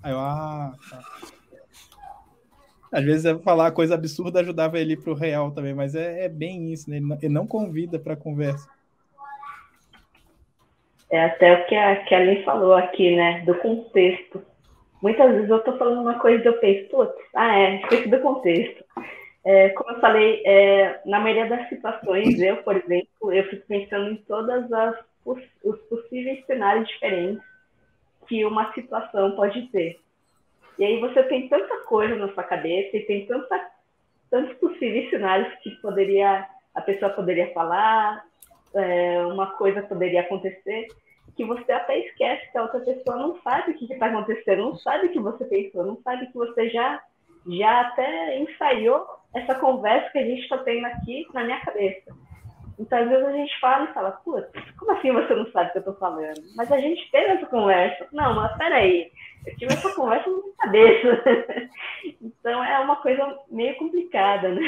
B: Aí eu, tá. Às vezes falar coisa absurda ajudava ele para o real também, mas é bem isso, né? Ele não convida para conversa.
C: É até o que a Kelly falou aqui, né? Do contexto. Muitas vezes eu estou falando uma coisa e eu penso, esqueci do contexto. Como eu falei, na maioria das situações, eu, por exemplo, eu fico pensando em todas os possíveis cenários diferentes que uma situação pode ter. E aí você tem tanta coisa na sua cabeça e tem tantos possíveis cenários que a pessoa poderia falar, uma coisa poderia acontecer, que você até esquece que a outra pessoa não sabe o que está acontecendo, não sabe o que você pensou, não sabe que você já até ensaiou essa conversa que a gente está tendo aqui na minha cabeça. Então, às vezes a gente fala e fala, putz, como assim você não sabe o que eu estou falando? Mas a gente teve essa conversa. Não, mas peraí, eu tive essa conversa na minha cabeça. Então, é uma coisa meio complicada, né?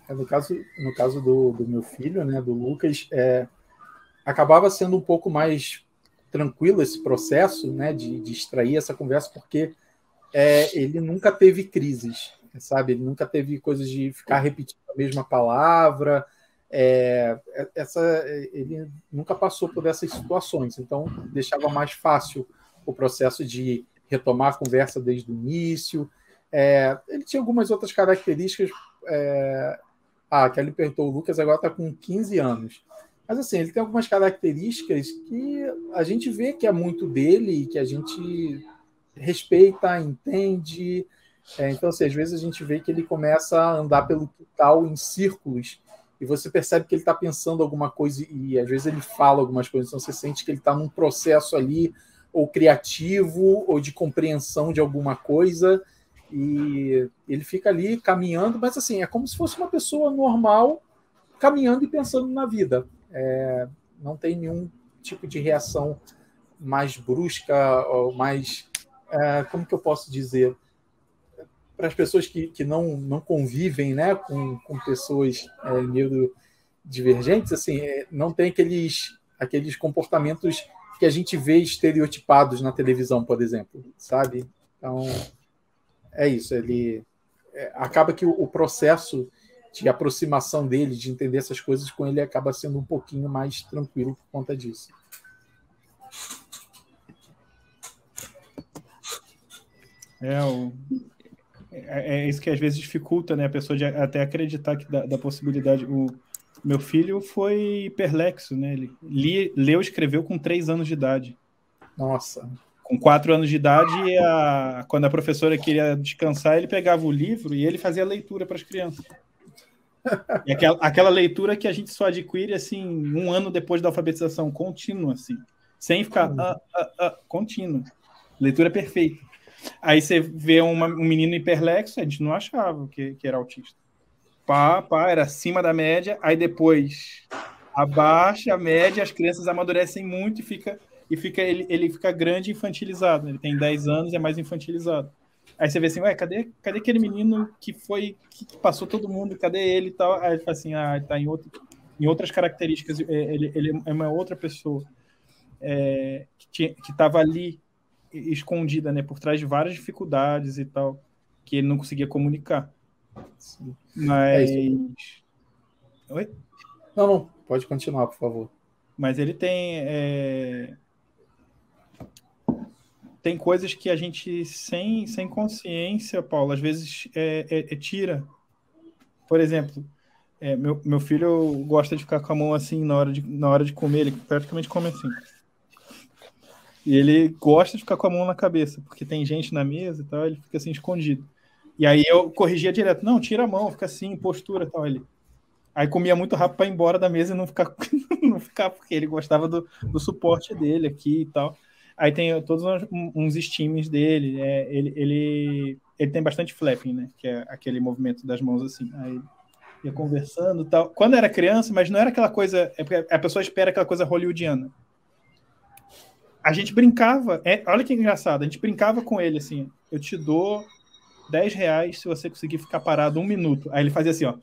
D: No caso do meu filho, né, do Lucas, acabava sendo um pouco mais tranquilo esse processo, né, de extrair essa conversa, porque ele nunca teve crises, sabe? Ele nunca teve coisas de ficar repetindo a mesma palavra. Ele nunca passou por essas situações, então deixava mais fácil o processo de retomar a conversa desde o início. Ele tinha algumas outras características. Que ele perguntou, o Lucas agora está com 15 anos. Mas assim, ele tem algumas características que a gente vê que é muito dele, que a gente respeita, entende. Então, assim, às vezes a gente vê que ele começa a andar pelo quintal em círculos e você percebe que ele está pensando alguma coisa e às vezes ele fala algumas coisas. Então, você sente que ele está num processo ali ou criativo ou de compreensão de alguma coisa E ele fica ali caminhando, mas assim, é como se fosse uma pessoa normal caminhando e pensando na vida. Não tem nenhum tipo de reação mais brusca ou mais... como que eu posso dizer? Para as pessoas que não convivem, né, com pessoas neurodivergentes, assim, não tem aqueles comportamentos que a gente vê estereotipados na televisão, por exemplo, sabe? Então, é isso. Ele acaba que o processo de aproximação dele, de entender essas coisas com ele, acaba sendo um pouquinho mais tranquilo por conta disso.
B: É isso que às vezes dificulta, né, a pessoa de até acreditar que da possibilidade. O meu filho foi hiperlexo, né? Ele leu e escreveu com 3 anos de idade.
D: Nossa.
B: Com 4 anos de idade, quando a professora queria descansar, ele pegava o livro e ele fazia leitura para as crianças. E aquela leitura que a gente só adquire assim 1 ano depois da alfabetização, contínua, assim, sem ficar contínua. Leitura perfeita. Aí você vê um menino hiperlexo, a gente não achava que era autista. Era acima da média, aí depois abaixa a média, as crianças amadurecem muito ele fica grande e infantilizado. Ele tem 10 anos e é mais infantilizado. Aí você vê assim, cadê aquele menino que passou todo mundo, cadê ele e tal? Aí ele fala assim, tá em outras características, ele é uma outra pessoa que estava ali escondida, né, por trás de várias dificuldades e tal, que ele não conseguia comunicar.
D: Sim.
B: Mas... Oi?
D: Não, pode continuar, por favor.
B: Mas ele tem coisas que a gente, sem consciência, Paulo, às vezes tira. Por exemplo, meu filho gosta de ficar com a mão assim na hora de comer, ele praticamente come assim. E ele gosta de ficar com a mão na cabeça, porque tem gente na mesa e tal, ele fica assim escondido. E aí eu corrigia direto, não, tira a mão, fica assim, postura e tal. Aí comia muito rápido para ir embora da mesa e não ficar, porque ele gostava do suporte dele aqui e tal. Aí tem todos uns steams dele, ele tem bastante flapping, né? Que é aquele movimento das mãos assim. Aí ia conversando e tal. Quando era criança, mas não era aquela coisa... porque a pessoa espera aquela coisa hollywoodiana. A gente brincava... olha que engraçado. A gente brincava com ele assim. Eu te dou R$10 se você conseguir ficar parado 1 minuto. Aí ele fazia assim, ó.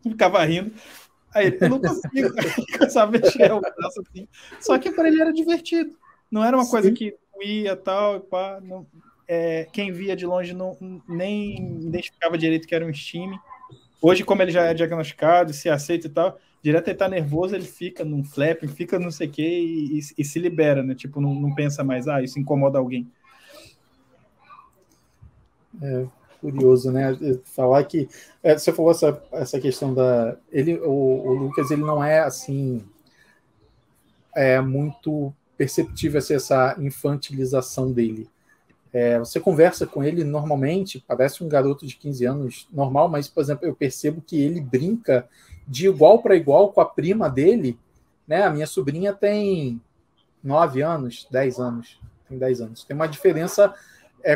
B: Ficava rindo. Aí ele, eu não consigo. Começava a mexer o braço assim. Só que para ele era divertido. Não era uma coisa que ia tal, pá, não, quem via de longe nem identificava direito que era um steam. Hoje, como ele já é diagnosticado, se aceita e tal, direto ele tá nervoso, ele fica num flap, fica não sei o quê e se libera, né? Tipo, não pensa mais, isso incomoda alguém.
D: Curioso, né? Falar que... você falou essa questão da... o Lucas, ele não é assim... muito... perceptível essa infantilização dele. Você conversa com ele normalmente, parece um garoto de 15 anos normal, mas, por exemplo, eu percebo que ele brinca de igual para igual com a prima dele, né? A minha sobrinha tem 9 anos, 10 anos, tem 10 anos. Tem uma diferença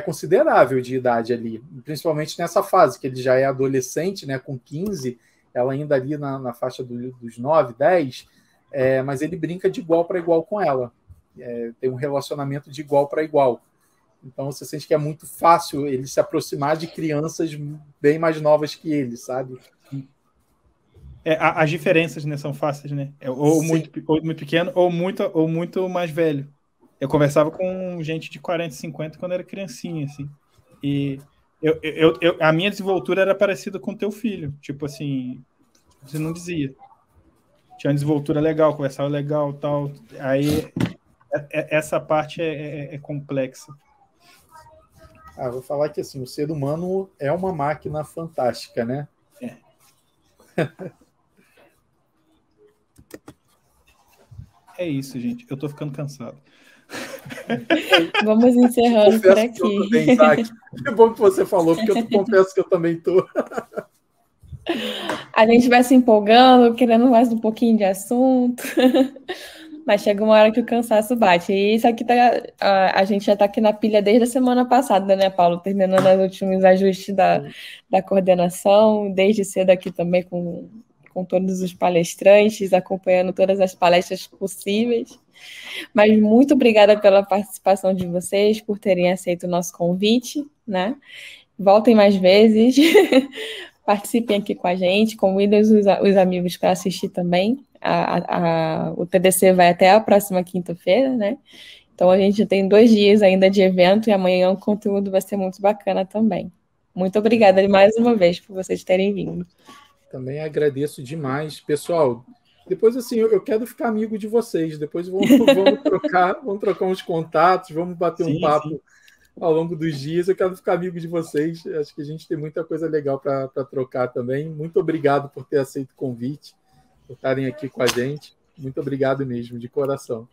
D: considerável de idade ali, principalmente nessa fase, que ele já é adolescente, né? Com 15, ela ainda ali na faixa dos 9, 10, mas ele brinca de igual para igual com ela. Tem um relacionamento de igual para igual. Então você sente que é muito fácil ele se aproximar de crianças bem mais novas que ele, sabe?
B: As diferenças, né, são fáceis, né? Ou muito pequeno ou muito mais velho. Eu conversava com gente de 40, 50 quando era criancinha, assim. E a minha desenvoltura era parecida com o teu filho. Tipo assim, você não dizia. Tinha uma desenvoltura legal, conversava legal e tal. Aí... essa parte é complexa.
D: Vou falar que assim, o ser humano é uma máquina fantástica, né?
A: É
B: isso, gente. Eu tô ficando cansado.
A: Vamos encerrando por aqui.
D: Também, tá? É bom que você falou, porque eu confesso que eu também tô.
A: A gente vai se empolgando, querendo mais um pouquinho de assunto. mas chega uma hora que o cansaço bate. E isso aqui a gente já está aqui na pilha desde a semana passada, né, Paulo? Terminando os últimos ajustes da coordenação, desde cedo aqui também com todos os palestrantes, acompanhando todas as palestras possíveis. Mas muito obrigada pela participação de vocês, por terem aceito o nosso convite, né? Voltem mais vezes, participem aqui com a gente, convidem os amigos para assistir também. O TDC vai até a próxima quinta-feira, né? Então a gente tem 2 dias ainda de evento e amanhã o conteúdo vai ser muito bacana também. Muito obrigada mais uma vez por vocês terem vindo.
D: Também agradeço demais. Pessoal, depois assim, eu quero ficar amigo de vocês. Depois vamos trocar uns contatos, vamos bater um papo ao longo dos dias. Eu quero ficar amigo de vocês. Acho que a gente tem muita coisa legal para trocar também. Muito obrigado por ter aceito o convite, por estarem aqui com a gente. Muito obrigado mesmo, de coração.